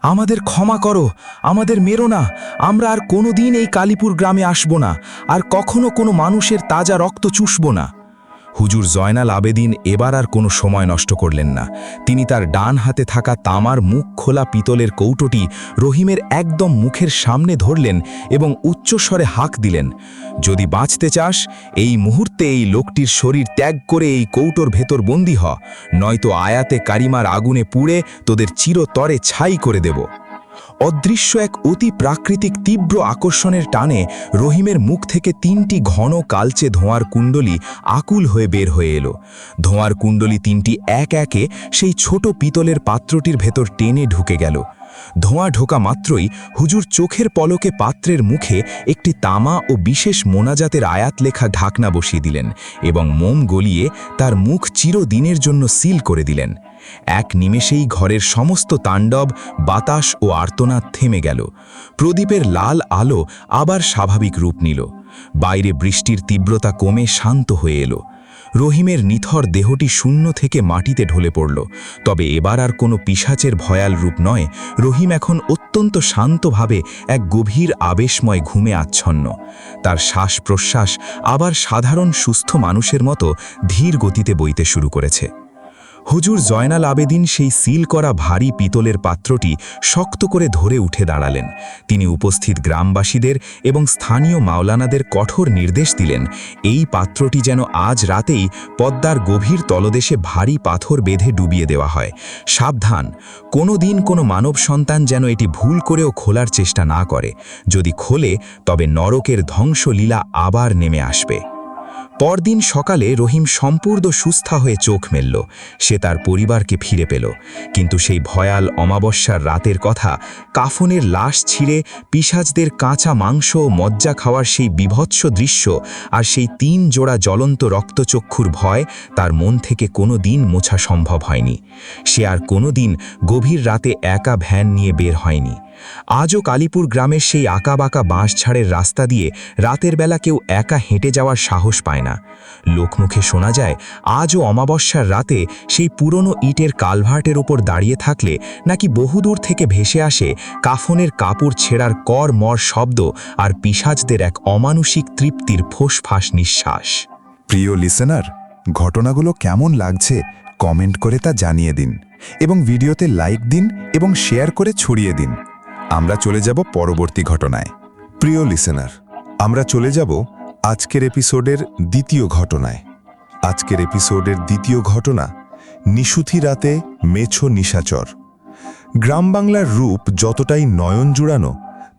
আমাদের ক্ষমা করো, আমাদের মেরো না, আমরা আর কোনোদিন এই কালীপুর গ্রামে আসব না, আর কখনো কোনো মানুষের তাজা রক্ত চুষব না। হুজুর জয়নাল আবেদিন এবার আর কোনো সময় নষ্ট করলেন না। তিনি তার ডান হাতে থাকা তামার মুখ খোলা পিতলের কৌটোটি রহিমের একদম মুখের সামনে ধরলেন এবং উচ্চস্বরে হাঁক দিলেন, যদি বাঁচতে চাস, এই মুহূর্তে এই লোকটির শরীর ত্যাগ করে এই কৌটোর ভেতর বন্দী হ, নয়তো আয়াতে কারিমার আগুনে পুড়ে তোদের চিরতরে ছাই করে দেব। অদৃশ্য এক অতি প্রাকৃতিক তীব্র আকর্ষণের টানে রহিমের মুখ থেকে 3টি ঘন কালচে ধোঁয়ার কুণ্ডলী আকুল হয়ে বের হয়ে এলো। ধোঁয়ার কুণ্ডলী 3টি এক একে সেই ছোট পিতলের পাত্রটির ভেতর টেনে ঢুকে গেল। ধোঁয়া ঢোকা মাত্রই হুজুর চোখের পলকে পাত্রের মুখে একটি তামা ও বিশেষ মোনাজাতের আয়াত লেখা ঢাকনা বসিয়ে দিলেন এবং মোম গলিয়ে তার মুখ চিরদিনের জন্য সিল করে দিলেন। এক নিমেষেই ঘরের সমস্ত তাণ্ডব, বাতাস ও আর্তনাদ থেমে গেল। প্রদীপের লাল আলো আবার স্বাভাবিক রূপ নিল। বাইরে বৃষ্টির তীব্রতা কমে শান্ত হয়ে এলো। রহিমের নিথর দেহটি শূন্য থেকে মাটিতে ঢলে পড়ল। তবে এবার আর কোনো পিশাচের ভয়াল রূপ নয়, রহিম এখন অত্যন্ত শান্তভাবে এক গভীর আবেশময় ঘুমে আচ্ছন্ন। তার শ্বাস প্রশ্বাস আবার সাধারণ সুস্থ মানুষের মতো ধীর গতিতে বইতে শুরু করেছে। হুজুর জয়নাল আবেদিন সেই সিল করা ভারী পিতলের পাত্রটি শক্ত করে ধরে উঠে দাঁড়ালেন। তিনি উপস্থিত গ্রামবাসীদের এবং স্থানীয় মাওলানাদের কঠোর নির্দেশ দিলেন, এই পাত্রটি যেন আজ রাতেই পদ্মার গভীর তলদেশে ভারী পাথর বেঁধে ডুবিয়ে দেওয়া হয়। সাবধান, কোনো দিন কোনো মানব সন্তান যেন এটি ভুল করেও খোলার চেষ্টা না করে। যদি খোলে, তবে নরকের ধ্বংসলীলা আবার নেমে আসবে। পরদিন সকালে রহিম সম্পূর্ণ সুস্থ হয়ে চোখ মেলল। সে তার পরিবারকে ফিরে পেল, কিন্তু সেই ভয়াল অমাবস্যার রাতের কথা, কাফনের লাশ ছিঁড়ে পিশাচদের কাঁচা মাংস ও মজ্জা খাওয়ার সেই বিভৎস দৃশ্য আর সেই 3 জোড়া জ্বলন্ত রক্তচক্ষুর ভয় তার মন থেকে কোনো দিন মোছা সম্ভব হয়নি। সে আর কোনো দিন গভীর রাতে একা ভ্যান নিয়ে বের হয়নি। আজও কালীপুর গ্রামের সেই আঁকাবাঁকা বাঁশঝাড়ের রাস্তা দিয়ে রাতের বেলা কেউ একা হেঁটে যাওয়ার সাহস পায় না। লোকমুখে শোনা যায় আজও অমাবস্যার রাতে সেই পুরনো ইটের কালভার্টের ওপর দাঁড়িয়ে থাকলে নাকি বহুদূর থেকে ভেসে আসে কাফনের কাপড় ছেঁড়ার কর-মর শব্দ আর পিশাচদের এক অমানুষিক তৃপ্তির ফোঁস-ফাঁস নিঃশ্বাস। প্রিয় লিসেনার, ঘটনাগুলো কেমন লাগছে কমেন্ট করে তা জানিয়ে দিন এবং ভিডিওতে লাইক দিন এবং শেয়ার করে ছড়িয়ে দিন। আমরা চলে যাব পরবর্তী ঘটনায়। প্রিয় লিসেনার, আমরা চলে যাব আজকের এপিসোডের দ্বিতীয় ঘটনায়। আজকের এপিসোডের দ্বিতীয় ঘটনা নিশুথি রাতে মেছো নিশাচর। গ্রাম বাংলার রূপ যতটাই নয়ন জুড়ানো,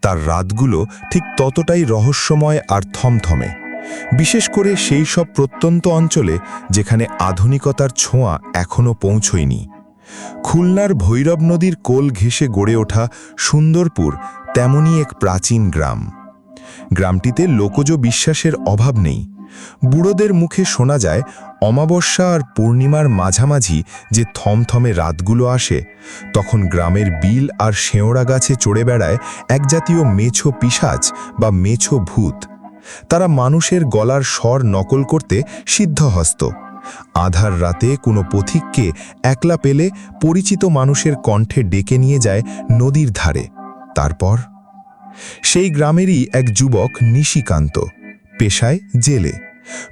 তার রাতগুলো ঠিক ততটাই রহস্যময় আর থমথমে, বিশেষ করে সেই সব প্রত্যন্ত অঞ্চলে যেখানে আধুনিকতার ছোঁয়া এখনও পৌঁছয়নি। খুলনার ভৈরব নদীর কোল ঘেঁষে গড়ে ওঠা সুন্দরপুর তেমনই এক প্রাচীন গ্রাম। গ্রামটিতে লোকজ বিশ্বাসের অভাব নেই। বুড়োদের মুখে শোনা যায় অমাবস্যা আর পূর্ণিমার মাঝামাঝি যে থমথমে রাতগুলো আসে, তখন গ্রামের বিল আর শেওড়া গাছে চড়ে বেড়ায় এক জাতীয় মেছো পিশাচ বা মেছো ভূত। তারা মানুষের গলার স্বর নকল করতে সিদ্ধহস্ত। আধার রাতে কোনো পথিককে একলা পেলে পরিচিত মানুষের কণ্ঠে ডেকে নিয়ে যায় নদীর ধারে। তারপর সেই গ্রামেরই এক যুবক নিশিকান্ত, পেশায় জেলে।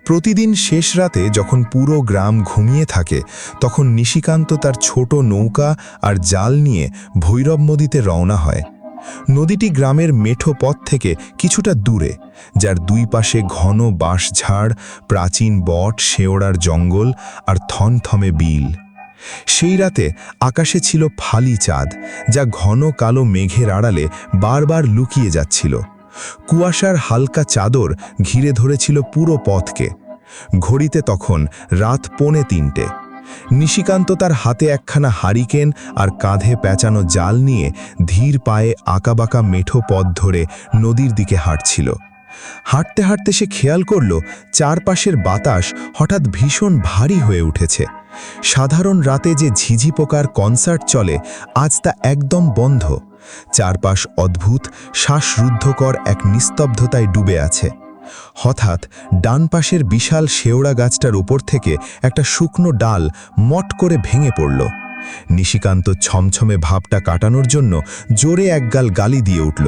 প্রতিদিন শেষ রাতে যখন পুরো গ্রাম ঘুমিয়ে থাকে, তখন নিশিকান্ত তার ছোট নৌকা আর জাল নিয়ে ভৈরব নদীতে রওনা হয়। নদীটি গ্রামের মেঠো পথ থেকে কিছুটা দূরে, যার দুই পাশে ঘন বাঁশঝাড়, প্রাচীন বট, শেওড়ার জঙ্গল আর থমথমে বিল। সেই রাতে আকাশে ছিল ফালি চাঁদ, যা ঘন কালো মেঘের আড়ালে বারবার লুকিয়ে যাচ্ছিল। কুয়াশার হালকা চাদর ঘিরে ধরেছিল পুরো পথকে। ঘড়িতে তখন রাত 2:45। নিশিকান্ত তার হাতে একখানা হারিকেন আর কাঁধে পেঁচানো জাল নিয়ে ধীর পায়ে আঁকাবাঁকা মেঠো পথ ধরে নদীর দিকে হাঁটছিল। হাঁটতে হাঁটতে সে খেয়াল করল চারপাশের বাতাস হঠাৎ ভীষণ ভারী হয়ে উঠেছে। সাধারণ রাতে যে ঝিঝি পোকার কনসার্ট চলে, আজ তা একদম বন্ধ। চারপাশ অদ্ভুত শ্বাসরুদ্ধকর এক নিস্তব্ধতায় ডুবে আছে। হঠাৎ ডান পাশের বিশাল শেওড়া গাছটার উপর থেকে একটা শুকনো ডাল মট করে ভেঙে পড়ল। নিশিকান্ত ছমছমে ভাবটা কাটানোর জন্য জোরে একগাল গালি দিয়ে উঠল,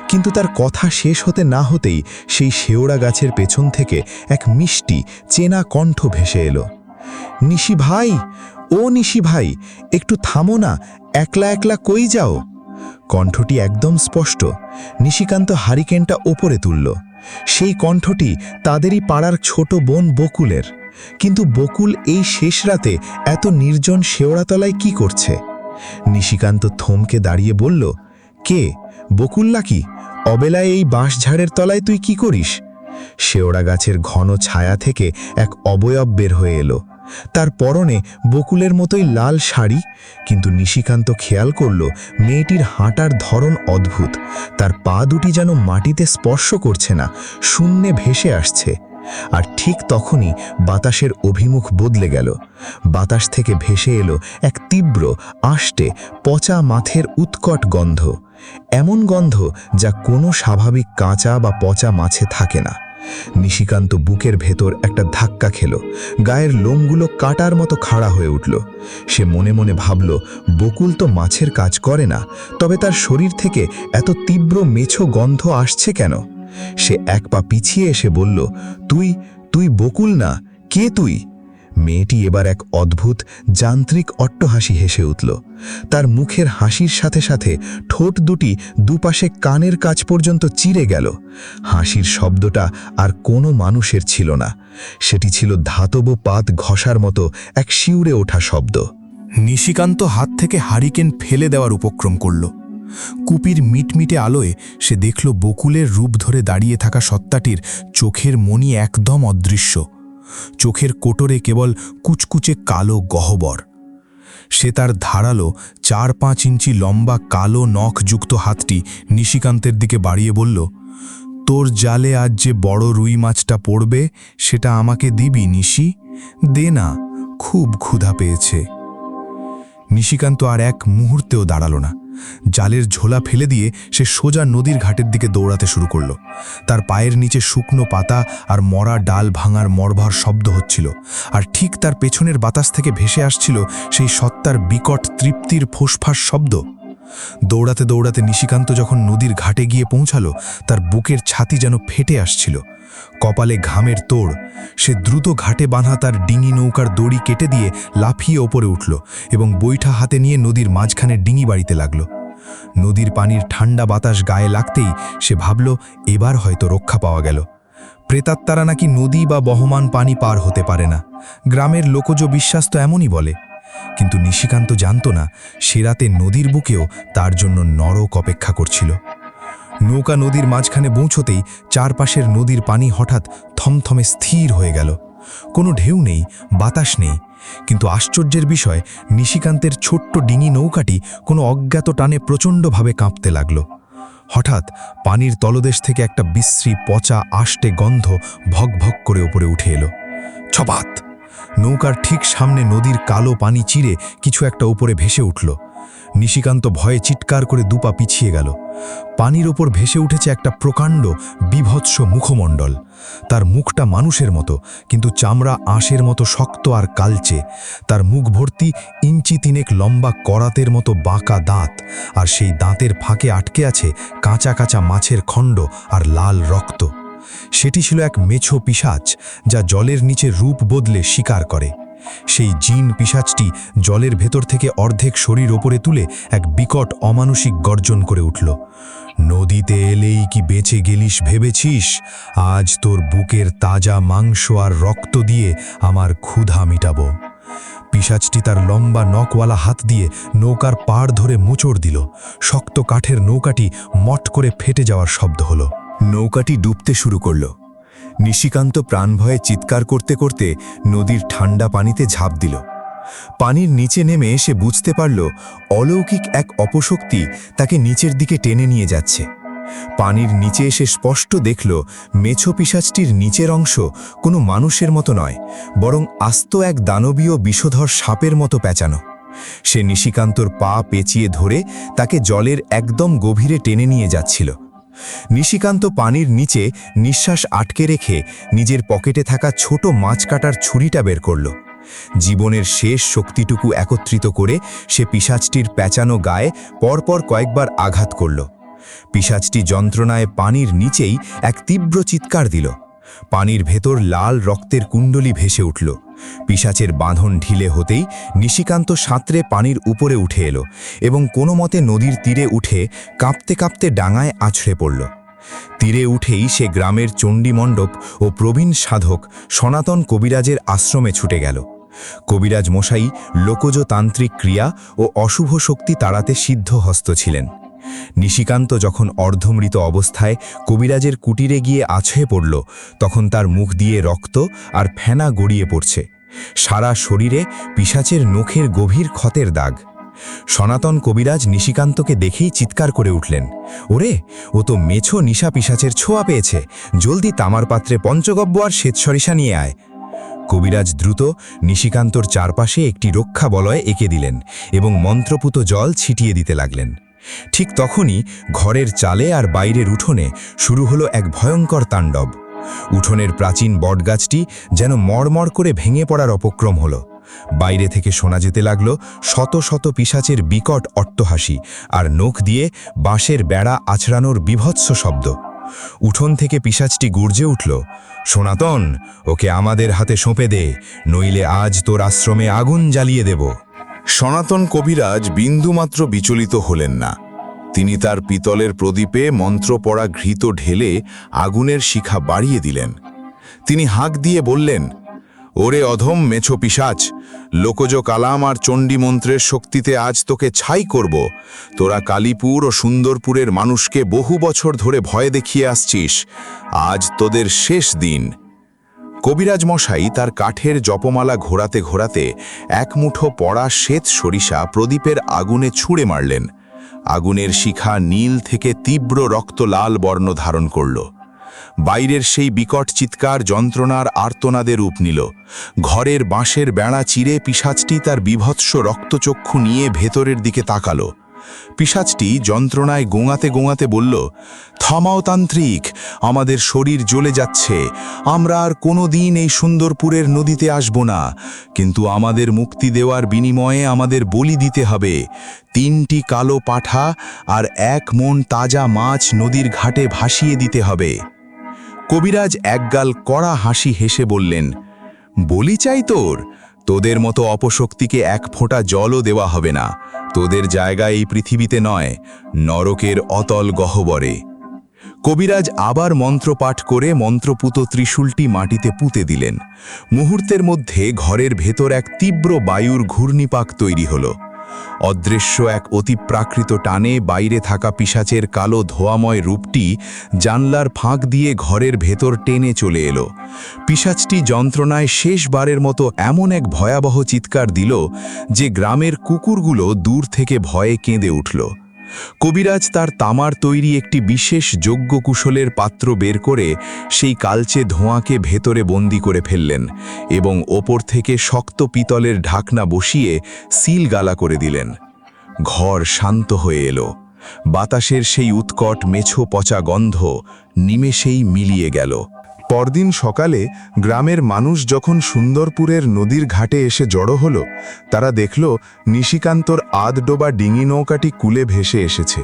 কিন্তু তার কথা শেষ হতে না হতেই সেই শেওড়া গাছের পেছন থেকে এক মিষ্টি চেনা কণ্ঠ ভেসে এলো। নিশি ভাই, ও নিশি ভাই, একটু থামো না, একলা একলা কই যাও? কণ্ঠটি একদম স্পষ্ট। নিশিকান্ত হারিকেনটা ওপরে তুলল। সেই কণ্ঠটি তাদেরই পাড়ার ছোট বোন বকুলের। কিন্তু বকুল এই শেষ রাতে এত নির্জন শেওড়াতলায় কি করছে? নিশিকান্ত থমকে দাঁড়িয়ে বলল, কে? বকুল নাকি? অবেলায় এই বাঁশঝাড়ের তলায় তুই কি করিস? শেওড়া গাছের ঘন ছায়া থেকে এক অবয়ব বের হয়ে এলো। তার পরনে বকুলের মতোই লাল শাড়ি, কিন্তু নিশিকান্ত খেয়াল করল মেয়েটির হাঁটার ধরন অদ্ভুত। তার পা দুটি যেন মাটিতে স্পর্শ করছে না, শূন্যে ভেসে আসছে। আর ঠিক তখনই বাতাসের অভিমুখ বদলে গেল। বাতাস থেকে ভেসে এলো এক তীব্র, আষ্টে, পচা মাছের উৎকট গন্ধ। এমন গন্ধ যা কোনো স্বাভাবিক কাঁচা বা পচা মাছে থাকে না। নিশিকান্ত বুকের ভেতর একটা ধাক্কা খেল, গায়ের লোমগুলো কাটার মতো খাড়া হয়ে উঠল। সে মনে মনে ভাবল, বকুল তো মাছের কাজ করে না, তবে তার শরীর থেকে এত তীব্র মেছো গন্ধ আসছে কেন? সে এক পা পিছিয়ে এসে বলল, তুই বকুল না, কে তুই? মেয়েটি এবার এক অদ্ভুত যান্ত্রিক অট্টহাসি হেসে উঠল। তার মুখের হাসির সাথে সাথে ঠোঁট দুটি দুপাশে কানের কাছ পর্যন্ত চিরে গেল। হাসির শব্দটা আর কোনো মানুষের ছিল না, সেটি ছিল ধাতব পাত ঘষার মতো এক শিউরে ওঠা শব্দ। নিশিকান্ত হাত থেকে হারিকেন ফেলে দেওয়ার উপক্রম করল। কুপির মিটমিটে আলোয় সে দেখল বকুলের রূপ ধরে দাঁড়িয়ে থাকা সত্তাটির চোখের মণি একদম অদৃশ্য। চোখের কোটরে কেবল কুচকুচে কালো গহ্বর। সে তার ধারালো 4-5 ইঞ্চি লম্বা কালো নখযুক্ত হাতটি নিশিকান্তের দিকে বাড়িয়ে বলল, তোর জালে আজ যে বড় রুই মাছটা পড়বে সেটা আমাকে দিবি নিশি? দে না, খুব ক্ষুধা পেয়েছে। নিশিকান্ত আর এক মুহূর্তেও দাঁড়াল না। জালের ঝোলা ফেলে দিয়ে সে সোজা নদীর ঘাটের দিকে দৌড়াতে শুরু করল। তার পায়ের নিচে শুকনো পাতা আর মরা ডাল ভাঙার মরভর শব্দ হচ্ছিল, আর ঠিক তার পেছনের বাতাস থেকে ভেসে আসছিল সেই সত্তার বিকট তৃপ্তির ফোঁসফাঁস শব্দ। দৌড়াতে দৌড়াতে নিশিকান্ত যখন নদীর ঘাটে গিয়ে পৌঁছালো, তার বুকের ছাতি যেন ফেটে আসছিল। কপালে ঘামের তোড়। সে দ্রুত ঘাটে বাঁধা তার ডিঙি নৌকার দড়ি কেটে দিয়ে লাফিয়ে ওপরে উঠল এবং বৈঠা হাতে নিয়ে নদীর মাঝখানে ডিঙি বাড়িতে লাগল। নদীর পানির ঠান্ডা বাতাস গায়ে লাগতেই সে ভাবল, এবার হয়তো রক্ষা পাওয়া গেল। প্রেতাত্মারা নাকি নদী বা বহমান পানি পার হতে পারে না। গ্রামের লোকজ বিশ্বাস তো এমনই বলে। কিন্তু নিশিকান্ত জানত না, সে রাতে নদীর বুকেও তার জন্য নরক অপেক্ষা করছিল। নৌকা নদীর মাঝখানে পৌঁছতেই চারপাশের নদীর পানি হঠাৎ থমথমে স্থির হয়ে গেল। কোনো ঢেউ নেই, বাতাস নেই, কিন্তু আশ্চর্যের বিষয়, নিশিকান্তের ছোট্ট ডিঙি নৌকাটি কোনো অজ্ঞাত টানে প্রচণ্ডভাবে কাঁপতে লাগল। হঠাৎ পানির তলদেশ থেকে একটা বিশ্রী পচা আষ্টে গন্ধ ভকভক করে উপরে উঠে এলো। ছপাত! নৌকার ঠিক সামনে নদীর কালো পানি চিরে কিছু একটা উপরে ভেসে উঠল। নিশিকান্ত ভয়ে চিৎকার করে দুপা পিছিয়ে গেল। পানির ওপর ভেসে উঠেছে একটা প্রকাণ্ড বিভৎস মুখমণ্ডল। তার মুখটা মানুষের মতো, কিন্তু চামড়া আঁশের মতো শক্ত আর কালচে। তার মুখ ভর্তি ইঞ্চি তিনেক লম্বা করাতের মতো বাঁকা দাঁত, আর সেই দাঁতের ফাঁকে আটকে আছে কাঁচা কাঁচা মাছের খণ্ড আর লাল রক্ত। সেটি ছিল এক মেছো পিশাচ, যা জলের নিচে রূপ বদলে শিকার করে। সেই জিন পিশাচটি জলের ভেতর থেকে অর্ধেক শরীর ওপরে তুলে এক বিকট অমানুষিক গর্জন করে উঠল। নদীতে এলেই কি বেঁচে গেলিস ভেবেছিস? আজ তোর বুকের তাজা মাংস আর রক্ত দিয়ে আমার ক্ষুধা মিটাবো। পিশাচটি তার লম্বা নখওয়ালা হাত দিয়ে নৌকার পাড় ধরে মোচড় দিল। শক্ত কাঠের নৌকাটি মট করে ফেটে যাওয়ার শব্দ হলো। নৌকাটি ডুবতে শুরু করল। নিশিকান্ত প্রাণভয়ে চিৎকার করতে করতে নদীর ঠান্ডা পানিতে ঝাঁপ দিল। পানির নিচে নেমে সে বুঝতে পারল, অলৌকিক এক অপশক্তি তাকে নিচের দিকে টেনে নিয়ে যাচ্ছে। পানির নিচে এসে স্পষ্ট দেখল, মেছো পিশাচটির নিচের অংশ কোনো মানুষের মতো নয়, বরং আস্ত এক দানবীয় বিষধর সাপের মতো পেঁচানো। সে নিশিকান্তর পা পেঁচিয়ে ধরে তাকে জলের একদম গভীরে টেনে নিয়ে যাচ্ছিল। নিশিকান্ত পানির নিচে নিঃশ্বাস আটকে রেখে নিজের পকেটে থাকা ছোট মাছ কাটার ছুরিটা বের করল। জীবনের শেষ শক্তিটুকু একত্রিত করে সে পিশাচটির পেঁচানো গায়ে পরপর কয়েকবার আঘাত করল। পিশাচটি যন্ত্রণায় পানির নিচেই এক তীব্র চিৎকার দিল। পানির ভেতর লাল রক্তের কুণ্ডলী ভেসে উঠল। পিশাচের বাঁধন ঢিলে হতেই নিশিকান্ত সাঁতরে পানির উপরে উঠে এলো এবং কোনো মতে নদীর তীরে উঠে কাঁপতে কাঁপতে ডাঙায় আছড়ে পড়ল। তীরে উঠেই সে গ্রামের চণ্ডীমণ্ডপ ও প্রবীণ সাধক সনাতন কবিরাজের আশ্রমে ছুটে গেল। কবিরাজ মশাই লোকজ তান্ত্রিক ক্রিয়া ও অশুভ শক্তি তাড়াতে সিদ্ধহস্ত ছিলেন। নিশিকান্ত যখন অর্ধমৃত অবস্থায় কবিরাজের কুটিরে গিয়ে আছড়ে পড়ল, তখন তার মুখ দিয়ে রক্ত আর ফেনা গড়িয়ে পড়ছে। সারা শরীরে পিশাচের নখের গভীর ক্ষতের দাগ। সনাতন কবিরাজ নিশিকান্তকে দেখেই চিৎকার করে উঠলেন, ওরে, ও তো মেছো নিশা পিশাচের ছোঁয়া পেয়েছে, জলদি তামার পাত্রে পঞ্চগব্য আর শ্বেতসরিষা নিয়ে আয়। কবিরাজ দ্রুত নিশিকান্তর চারপাশে একটি রক্ষা বলয় এঁকে দিলেন এবং মন্ত্রপুত জল ছিটিয়ে দিতে লাগলেন। ঠিক তখনই ঘরের চালে আর বাইরের উঠোনে শুরু হলো এক ভয়ঙ্কর তাণ্ডব। উঠোনের প্রাচীন বটগাছটি যেন মড়মড় করে ভেঙে পড়ার অপক্রম হলো। বাইরে থেকে শোনা যেতে লাগলো শত শত পিশাচের বিকট অট্টহাসি আর নখ দিয়ে বাঁশের বেড়া আছড়ানোর বীভৎস শব্দ। উঠোন থেকে পিশাচটি গর্জে উঠল, সনাতন, ওকে আমাদের হাতে সঁপে দে, নইলে আজ তোর আশ্রমে আগুন জ্বালিয়ে দেব। সনাতন কবিরাজ বিন্দুমাত্র বিচলিত হলেন না। তিনি তার পিতলের প্রদীপে মন্ত্র পড়া ঘৃত ঢেলে আগুনের শিখা বাড়িয়ে দিলেন। তিনি হাঁক দিয়ে বললেন, ওরে অধম মেছো পিশাচ, লোকজ কালাম আর চণ্ডী মন্ত্রের শক্তিতে আজ তোকে ছাই করব। তোরা কালীপুর ও সুন্দরপুরের মানুষকে বহু বছর ধরে ভয় দেখিয়ে আসছিস, আজ তোদের শেষ দিন। কবিরাজ মশাই তার কাঠের জপমালা ঘোরাতে ঘোরাতে এক মুঠো পড়া শ্বেত সরিষা প্রদীপের আগুনে ছুঁড়ে মারলেন। আগুনের শিখা নীল থেকে তীব্র রক্ত লাল বর্ণ ধারণ করল। বাইরের সেই বিকট চিৎকার যন্ত্রণার আর্তনাদে রূপ নিল। ঘরের বাঁশের বেড়া চিরে পিশাচটি তার বিভৎস রক্তচক্ষু নিয়ে ভেতরের দিকে তাকালো। পিশাচটি যন্ত্রণায় গোঙাতে গোঙাতে বলল, থামাও তান্ত্রিক, আমাদের শরীর জ্বলে যাচ্ছে, আমরা আর কোনো দিন এই সুন্দরপুরের নদীতে আসব না, কিন্তু আমাদের মুক্তি দেওয়ার বিনিময়ে আমাদের বলি দিতে হবে। 3টি কালো পাঠা আর 1 মণ তাজা মাছ নদীর ঘাটে ভাসিয়ে দিতে হবে। কবিরাজ একগাল কড়া হাসি হেসে বললেন, বলি চাই তোদের মতো অপশক্তিকে 1 ফোঁটা জলও দেওয়া হবে না, তোদের জায়গা এই পৃথিবীতে নয়, নরকের অতল গহ্বরে। কবিরাজ আবার মন্ত্রপাঠ করে মন্ত্রপুত ত্রিশূলটি মাটিতে পুঁতে দিলেন। মুহূর্তের মধ্যে ঘরের ভেতর এক তীব্র বায়ুর ঘূর্ণিপাক তৈরি হল। অদৃশ্য এক অতিপ্রাকৃত টানে বাইরে থাকা পিশাচের কালো ধোয়াময় রূপটি জানলার ফাঁক দিয়ে ঘরের ভেতর টেনে চলে এলো। পিশাচটি যন্ত্রণায় শেষবারের মতো এমন এক ভয়াবহ চিৎকার দিল যে গ্রামের কুকুরগুলো দূর থেকে ভয়ে কেঁদে উঠল। কবিরাজ তার তামার তৈরি একটি বিশেষ যজ্ঞকুশলের পাত্র বের করে সেই কালচে ধোঁয়াকে ভেতরে বন্দি করে ফেললেন এবং ওপর থেকে শক্ত পিতলের ঢাকনা বসিয়ে সিল গালা করে দিলেন। ঘর শান্ত হয়ে এলো। বাতাসের সেই উৎকট মেছো পচা গন্ধ নিমেষেই মিলিয়ে গেল। পরদিন সকালে গ্রামের মানুষ যখন সুন্দরপুরের নদীর ঘাটে এসে জড়ো হলো, তারা দেখল নিশিকান্তর আধডোবা ডিঙি নৌকাটি কূলে ভেসে এসেছে।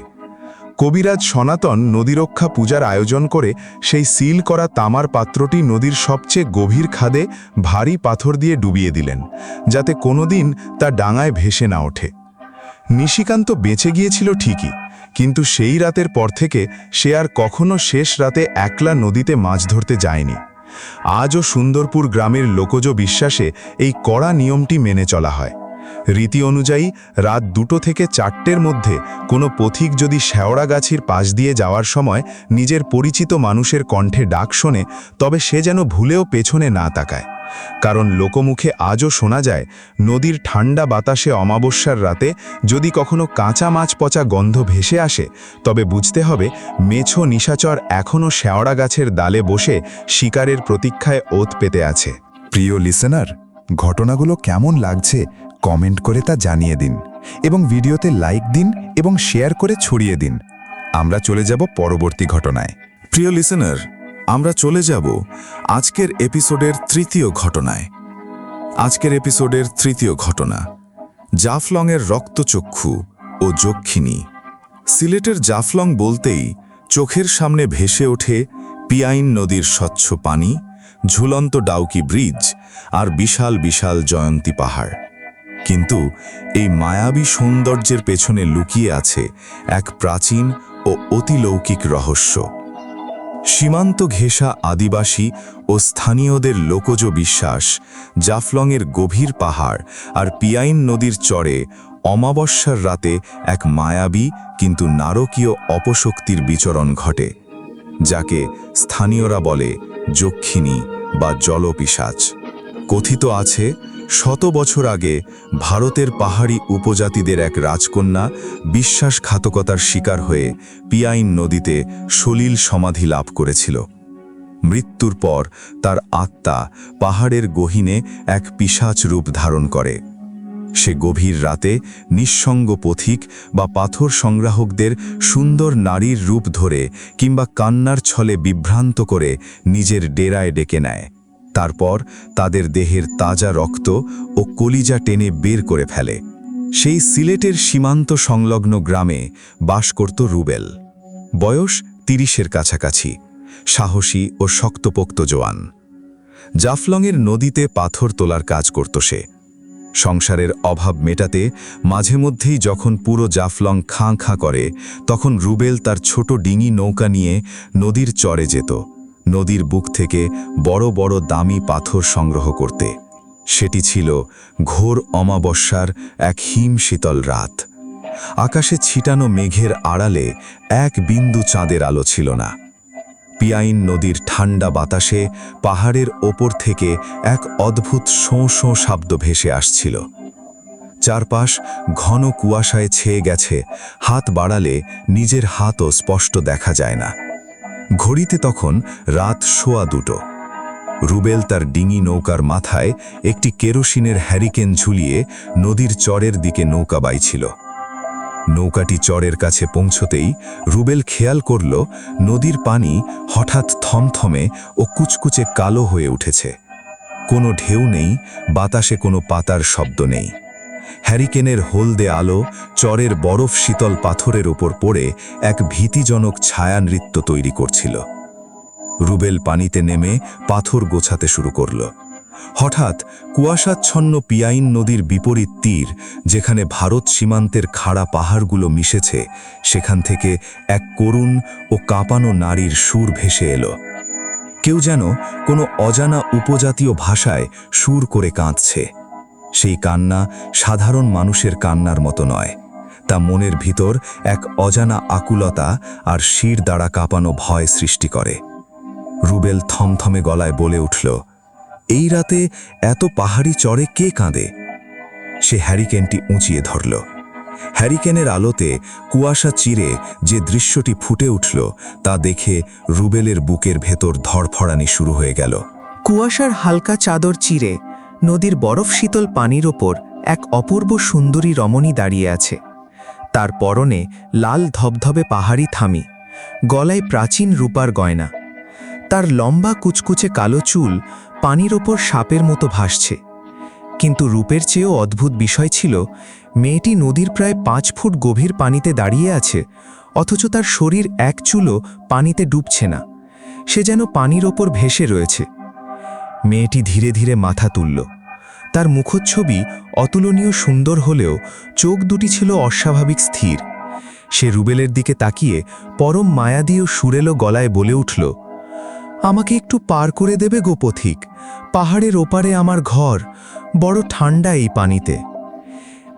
কবিরাজ সনাতন নদীরক্ষা পূজার আয়োজন করে সেই সিল করা তামার পাত্রটি নদীর সবচেয়ে গভীর খাদে ভারী পাথর দিয়ে ডুবিয়ে দিলেন, যাতে কোনোদিন তা ডাঙায় ভেসে না ওঠে। নিশিকান্ত বেঁচে গিয়েছিল ঠিকই, কিন্তু সেই রাতের পর থেকে সে আর কখনো শেষ রাতে একলা নদীতে মাছ ধরতে যায়নি। আজও সুন্দরপুর গ্রামের লোকজ বিশ্বাসে এই কড়া নিয়মটি মেনে চলা হয়। রীতি অনুযায়ী রাত 2টো থেকে 4টের মধ্যে কোনো পথিক যদি শেওড়াগাছির পাশ দিয়ে যাওয়ার সময় নিজের পরিচিত মানুষের কণ্ঠে ডাক শোনে, তবে সে যেন ভুলেও পেছনে না তাকায়। কারণ লোকমুখে আজও শোনা যায়, নদীর ঠান্ডা বাতাসে অমাবস্যার রাতে যদি কখনো কাঁচা মাছ পচা গন্ধ ভেসে আসে, তবে বুঝতে হবে মেছো নিশাচর এখনও শেওড়া গাছের ডালে বসে শিকারের প্রতীক্ষায় ওত পেতে আছে। প্রিয় লিসেনার, ঘটনাগুলো কেমন লাগছে কমেন্ট করে তা জানিয়ে দিন এবং ভিডিওতে লাইক দিন এবং শেয়ার করে ছড়িয়ে দিন। আমরা চলে যাব পরবর্তী ঘটনায়। প্রিয় লিসেনার, আমরা চলে যাব আজকের এপিসোডের 3য় ঘটনায়। আজকের এপিসোডের 3য় ঘটনা, জাফলংয়ের রক্তচক্ষু ও যক্ষিণী। সিলেটের জাফলং বলতেই চোখের সামনে ভেসে ওঠে পিয়াইন নদীর স্বচ্ছ পানি, ঝুলন্ত ডাউকি ব্রিজ আর বিশাল বিশাল জয়ন্তী পাহাড়। কিন্তু এই মায়াবী সৌন্দর্যের পেছনে লুকিয়ে আছে এক প্রাচীন ও অতিলৌকিক রহস্য। সীমান্ত ঘেঁষা আদিবাসী ও স্থানীয়দের লোকজ বিশ্বাস, জাফলংয়ের গভীর পাহাড় আর পিয়াইন নদীর চরে অমাবস্যার রাতে এক মায়াবী কিন্তু নারকীয় অপশক্তির বিচরণ ঘটে, যাকে স্থানীয়রা বলে যক্ষিণী বা জলপিশাচ। কথিত আছে, 100 বছর আগে ভারতের পাহাড়ি উপজাতিদের এক রাজকন্যা বিশ্বাসঘাতকতার শিকার হয়ে পিয়াইন নদীতে সলিল সমাধি লাভ করেছিল। মৃত্যুর পর তার আত্মা পাহাড়ের গহীনে এক পিশাচ রূপ ধারণ করে। সে গভীর রাতে নিঃসঙ্গ পথিক বা পাথর সংগ্রাহকদের সুন্দর নারীর রূপ ধরে কিংবা কান্নার ছলে বিভ্রান্ত করে নিজের ডেরায় ডেকে নেয়। তারপর তাদের দেহের তাজা রক্ত ও কলিজা টেনে বের করে ফেলে। সেই সিলেটের সীমান্ত সংলগ্ন গ্রামে বাস করত রুবেল। বয়স 30-এর কাছাকাছি, সাহসী ও শক্তপোক্ত জোয়ান। জাফলংয়ের নদীতে পাথর তোলার কাজ করত সে। সংসারের অভাব মেটাতে মাঝে মধ্যেই যখন পুরো জাফলং খাঁ খাঁ করে, তখন রুবেল তার ছোট ডিঙি নৌকা নিয়ে নদীর চরে যেত, নদীর বুক থেকে বড় বড় দামি পাথর সংগ্রহ করতে। সেটি ছিল ঘোর অমাবস্যার এক হিমশীতল রাত। আকাশে ছিটানো মেঘের আড়ালে এক বিন্দু চাঁদের আলো ছিল না। পিয়াইন নদীর ঠান্ডা বাতাসে পাহাড়ের ওপর থেকে এক অদ্ভুত শোঁ শোঁ শব্দ ভেসে আসছিল। চারপাশ ঘন কুয়াশায় ছেয়ে গেছে, হাত বাড়ালে নিজের হাতও স্পষ্ট দেখা যায় না। ঘড়িতে তখন রাত 2:15। রুবেল তার ডিঙি নৌকার মাথায় একটি কেরোসিনের হ্যারিকেন ঝুলিয়ে নদীর চরের দিকে নৌকা বাইছিল। নৌকাটি চরের কাছে পৌঁছতেই রুবেল খেয়াল করল নদীর পানি হঠাৎ থমথমে ও কুচকুচে কালো হয়ে উঠেছে। কোনো ঢেউ নেই, বাতাসে কোনো পাতার শব্দ নেই। হ্যারিকেনের হলদে আলো চরের বরফ শীতল পাথরের ওপর পড়ে এক ভীতিজনক ছায়া নৃত্য তৈরি করছিল। রুবেল পানিতে নেমে পাথর গোছাতে শুরু করল। হঠাৎ কুয়াশাচ্ছন্ন পিয়াইন নদীর বিপরীত তীর, যেখানে ভারত সীমান্তের খাড়া পাহাড়গুলো মিশেছে, সেখান থেকে এক করুণ ও কাঁপানো নারীর সুর ভেসে এলো। কেউ যেন কোনো অজানা উপজাতীয় ভাষায় সুর করে কাঁদছে। সেই কান্না সাধারণ মানুষের কান্নার মতো নয়, তা মনের ভিতর এক অজানা আকুলতা আর শির দ্বারা কাঁপানো ভয় সৃষ্টি করে। রুবেল থমথমে গলায় বলে উঠল, এই রাতে এত পাহাড়ি চরে কে কাঁদে? সে হ্যারিকেনটি উঁচিয়ে ধরল। হ্যারিকেনের আলোতে কুয়াশা চিরে যে দৃশ্যটি ফুটে উঠল তা দেখে রুবেলের বুকের ভেতর ধড়ফড়ানি শুরু হয়ে গেল। কুয়াশার হালকা চাদর চিরে নদীর বরফ শীতল পানির ওপর এক অপূর্ব সুন্দরী রমণী দাঁড়িয়ে আছে। তার পরনে লাল ধবধবে পাহাড়ি থামি, গলায় প্রাচীন রূপার গয়না। তার লম্বা কুচকুচে কালো চুল পানির ওপর সাপের মতো ভাসছে। কিন্তু রূপের চেয়েও অদ্ভুত বিষয় ছিল, মেয়েটি নদীর প্রায় 5 ফুট গভীর পানিতে দাঁড়িয়ে আছে, অথচ তার শরীর এক চুলও পানিতে ডুবছে না। সে যেন পানির ওপর ভেসে রয়েছে। মেয়েটি ধীরে ধীরে মাথা তুলল। তার মুখচ্ছবি অতুলনীয় সুন্দর হলেও চোখ দুটি ছিল অস্বাভাবিক স্থির। সে রুবেলের দিকে তাকিয়ে পরম মায়াদী ও সুরেলো গলায় বলে উঠল, আমাকে একটু পার করে দেবে গো পথিক, পাহাড়ের ওপারে আমার ঘর, বড় ঠান্ডা এই পানিতে।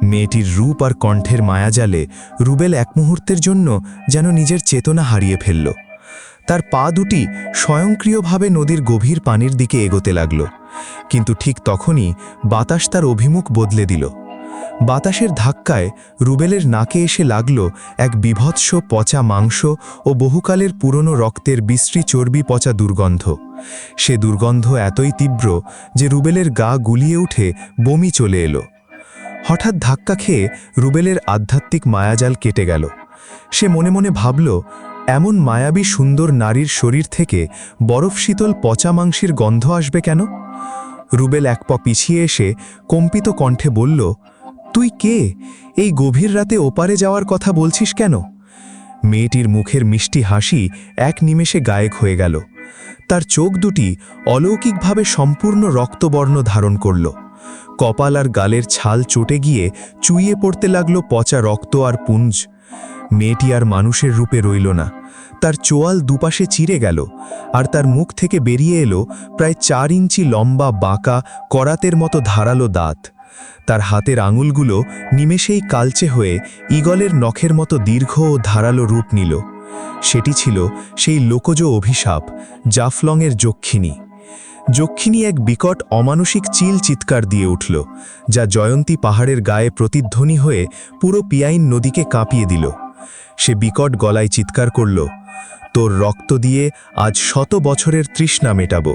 মেয়েটির রূপ আর কণ্ঠের মায়াজালে রুবেল এক মুহূর্তের জন্য যেন নিজের চেতনা হারিয়ে ফেলল। তার পা দুটি স্বয়ংক্রিয়ভাবে নদীর গভীর পানির দিকে এগোতে লাগল। কিন্তু ঠিক তখনই বাতাস তার অভিমুখ বদলে দিল। বাতাসের ধাক্কায় রুবেলের নাকে এসে লাগল এক বীভৎস পচা মাংস ও বহুকালের পুরনো রক্তের বিশ্রী চর্বি পচা দুর্গন্ধ। সে দুর্গন্ধ এতই তীব্র যে রুবেলের গা গুলিয়ে উঠে বমি চলে এলো। হঠাৎ ধাক্কা খেয়ে রুবেলের আধ্যাত্মিক মায়াজাল কেটে গেল। সে মনে মনে ভাবল, এমন মায়াবী সুন্দর নারীর শরীর থেকে বরফ শীতল পচা মাংসের গন্ধ আসবে কেন? রুবেল এক পা পিছিয়ে এসে কম্পিত কণ্ঠে বলল, তুই কে? এই গভীর রাতে ওপারে যাওয়ার কথা বলছিস কেন? মেয়েটির মুখের মিষ্টি হাসি এক নিমেষে গায়েব হয়ে গেল। তার চোখ দুটি অলৌকিকভাবে সম্পূর্ণ রক্তবর্ণ ধারণ করল। কপাল আর গালের ছাল চটে গিয়ে চুইয়ে পড়তে লাগলো পচা রক্ত আর পুঞ্জ। মেয়েটি আর মানুষের রূপে রইল না। তার চোয়াল দুপাশে চিরে গেল, আর তার মুখ থেকে বেরিয়ে এলো প্রায় 4 ইঞ্চি লম্বা বাঁকা করাতের মতো ধারালো দাঁত। তার হাতের আঙুলগুলো নিমেষেই কালচে হয়ে ঈগলের নখের মতো দীর্ঘ ও ধারালো রূপ নিল। সেটি ছিল সেই লোকজ অভিশাপ, জাফলংয়ের যক্ষিণী। যক্ষিণী এক বিকট অমানুষিক চিল চিৎকার দিয়ে উঠল, যা জয়ন্তী পাহাড়ের গায়ে প্রতিধ্বনি হয়ে পুরো পিয়াইন নদীকে কাঁপিয়ে দিল। সে বিকট গলায় চিৎকার করল, তোর রক্ত দিয়ে আজ 100 বছরের তৃষ্ণা মেটাবো।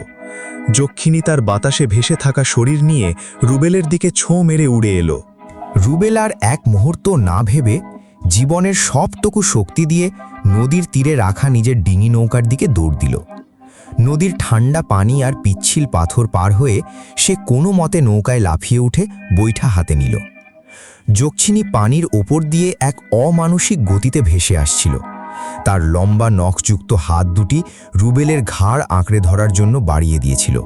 যক্ষিণী তার বাতাসে ভেসে থাকা শরীর নিয়ে রুবেলের দিকে ছোঁ মেরে উড়ে এলো। রুবেল আর এক মুহূর্ত না ভেবে জীবনের সবটুকু শক্তি দিয়ে নদীর তীরে রাখা নিজের ডিঙি নৌকার দিকে দৌড় দিল। নদীর ঠান্ডা পানি আর পিচ্ছিল পাথর পার হয়ে সে কোনো মতে নৌকায় লাফিয়ে উঠে বৈঠা হাতে নিল। যক্ষিণী পানির ওপর দিয়ে এক অমানসিক গতিতে ভেসে আসছিল। তার লম্বা নখযুক্ত হাত দুটি রুবেলের ঘাড় আঁকড়ে ধরার জন্য বাড়িয়ে দিয়েছিল।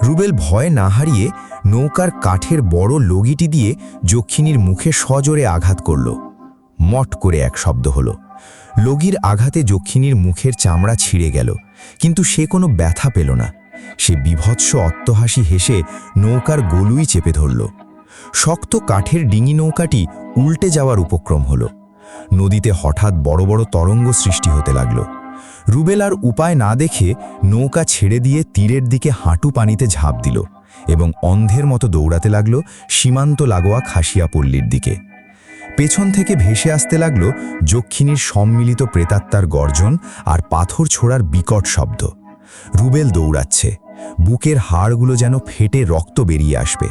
রুবেল ভয় না হারিয়ে নৌকার কাঠের বড় লগিটি দিয়ে যক্ষিণীর মুখে সজোরে আঘাত করল। মট করে এক শব্দ হলো। লগির আঘাতে যক্ষিণীর মুখের চামড়া ছিঁড়ে গেল, কিন্তু সে কোনো ব্যথা পেল না। সে বিভৎস অট্টহাসি হেসে নৌকার গলুই চেপে ধরল। শক্ত কাঠের ডিঙি নৌকাটি উল্টে যাওয়ার উপক্রম হলো। নদীতে হঠাৎ বড় বড় তরঙ্গ সৃষ্টি হতে লাগল। রুবেল আর উপায় না দেখে নৌকা ছেড়ে দিয়ে তীরের দিকে হাঁটু পানিতে ঝাঁপ দিল এবং অন্ধের মতো দৌড়াতে লাগল সীমান্ত লাগোয়া খাসিয়াপল্লীর দিকে। পেছন থেকে ভেসে আসতে লাগল যক্ষিণীর সম্মিলিত প্রেতাত্মার গর্জন আর পাথর ছোড়ার বিকট শব্দ। রুবেল দৌড়াচ্ছে, বুকের হাড়গুলো যেন ফেটে রক্ত বেরিয়ে আসবে।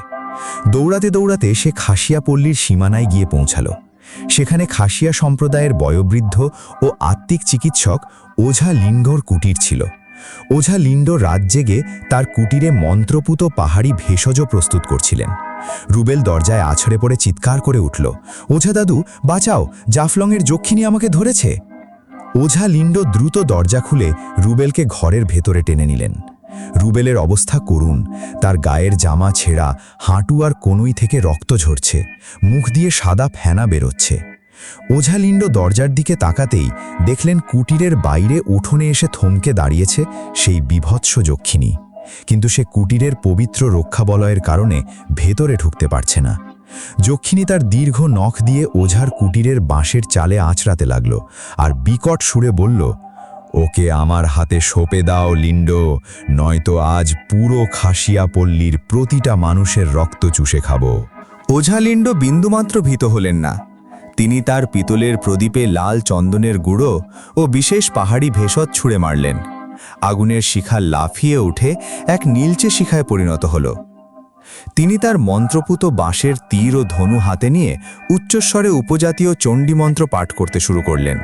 দৌড়াতে দৌড়াতে সে খাসিয়াপল্লীর সীমানায় গিয়ে পৌঁছাল। সেখানে খাসিয়া সম্প্রদায়ের বয়োবৃদ্ধ ও আত্মিক চিকিৎসক ওঝা লিন্ডোর কুটির ছিল। ওঝা লিন্ডো রাত জেগে তার কুটিরে মন্ত্রপুত পাহাড়ি ভেষজ প্রস্তুত করছিলেন। রুবেল দরজায় আছড়ে পড়ে চিৎকার করে উঠল, ওঝা দাদু বাঁচাও, জাফলংয়ের যক্ষিণী আমাকে ধরেছে। ওঝা লিন্ডো দ্রুত দরজা খুলে রুবেলকে ঘরের ভেতরে টেনে নিলেন। রুবেলের অবস্থা করুণ, তার গায়ের জামা ছেঁড়া, হাঁটু আর কনুই থেকে রক্ত ঝরছে, মুখ দিয়ে সাদা ফেনা বেরোচ্ছে। ওঝা লিন্ডো দরজার দিকে তাকাতেই দেখলেন কুটিরের বাইরে উঠোনে এসে থমকে দাঁড়িয়েছে সেই বিভৎস যক্ষিণী, কিন্তু সে কুটিরের পবিত্র রক্ষাবলয়ের কারণে ভেতরে ঢুকতে পারছে না। যক্ষিণী তার দীর্ঘ নখ দিয়ে ওঝার কুটিরের বাঁশের চালে আঁচড়াতে লাগল আর বিকট সুরে বলল, ওকে আমার হাতে সঁপে দাও লিন্ডো, নয়তো আজ পুরো খাসিয়া পল্লীর প্রতিটা মানুষের রক্ত চুষে খাব। ওঝা লিন্ডো বিন্দুমাত্র ভীত হলেন না। তিনি তার পিতলের প্রদীপে লাল চন্দনের গুঁড়ো ও বিশেষ পাহাড়ি ভেষজ ছুঁড়ে মারলেন। আগুনের শিখা লাফিয়ে উঠে এক নীলচে শিখায় পরিণত হল। তিনি তার মন্ত্রপুত বাঁশের তীর ও ধনু হাতে নিয়ে উচ্চস্বরে উপজাতীয় চণ্ডীমন্ত্র পাঠ করতে শুরু করলেন।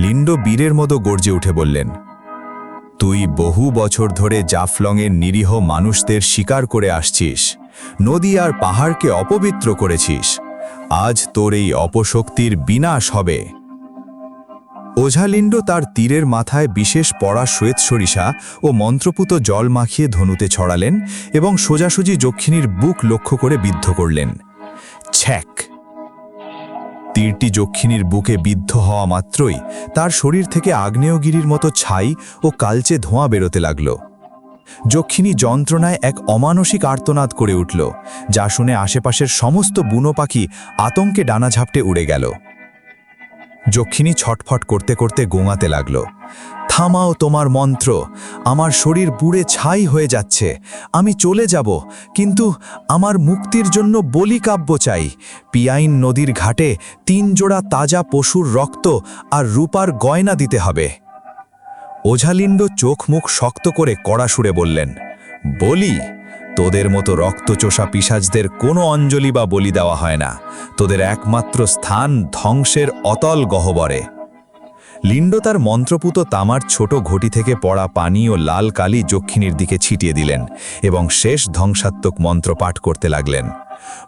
লিন্ডো বীরের মতো গর্জে উঠে বললেন, তুই বহু বছর ধরে জাফলংয়ের নিরীহ মানুষদের শিকার করে আসছিস, নদী আর পাহাড়কে অপবিত্র করেছিস। আজ তোর এই অপশক্তির বিনাশ হবে। ওঝা লিন্ডো তার তীরের মাথায় বিশেষ পড়া শ্বেত সরিষা ও মন্ত্রপুত জল মাখিয়ে ধনুতে ছড়ালেন এবং সোজাসুজি যক্ষিণীর বুক লক্ষ্য করে বিদ্ধ করলেন। ছ্যাক! তীরটি যক্ষিণীর বুকে বিদ্ধ হওয়া মাত্রই তার শরীর থেকে আগ্নেয়গিরির মতো ছাই ও কালচে ধোঁয়া বেরোতে লাগল। যক্ষিণী যন্ত্রণায় এক অমানসিক আর্তনাদ করে উঠল, যা শুনে আশেপাশের সমস্ত বুনো পাখি আতঙ্কে ডানা ঝাপটে উড়ে গেল। যক্ষিণী ছটফট করতে করতে গোঙাতে লাগল, থামাও তোমার মন্ত্র, আমার শরীর পুড়ে ছাই হয়ে যাচ্ছে, আমি চলে যাব, কিন্তু আমার মুক্তির জন্য বলি কাব্য চাই। পিয়াইন নদীর ঘাটে 3 জোড়া তাজা পশুর রক্ত আর রূপার গয়না দিতে হবে। ওঝা লিন্ডো চোখ মুখ শক্ত করে কড়া সুরে বললেন, বলি? তোদের মতো রক্তচোষা পিশাচদের কোনো অঞ্জলি বা বলি দেওয়া হয় না, তোদের একমাত্র স্থান ধ্বংসের অতল গহ্বরে। লিন্ডো তার মন্ত্রপুত তামার ছোট ঘটি থেকে পড়া পানি ও লাল কালি যক্ষিণীর দিকে ছিটিয়ে দিলেন এবং শেষ ধ্বংসাত্মক মন্ত্র পাঠ করতে লাগলেন।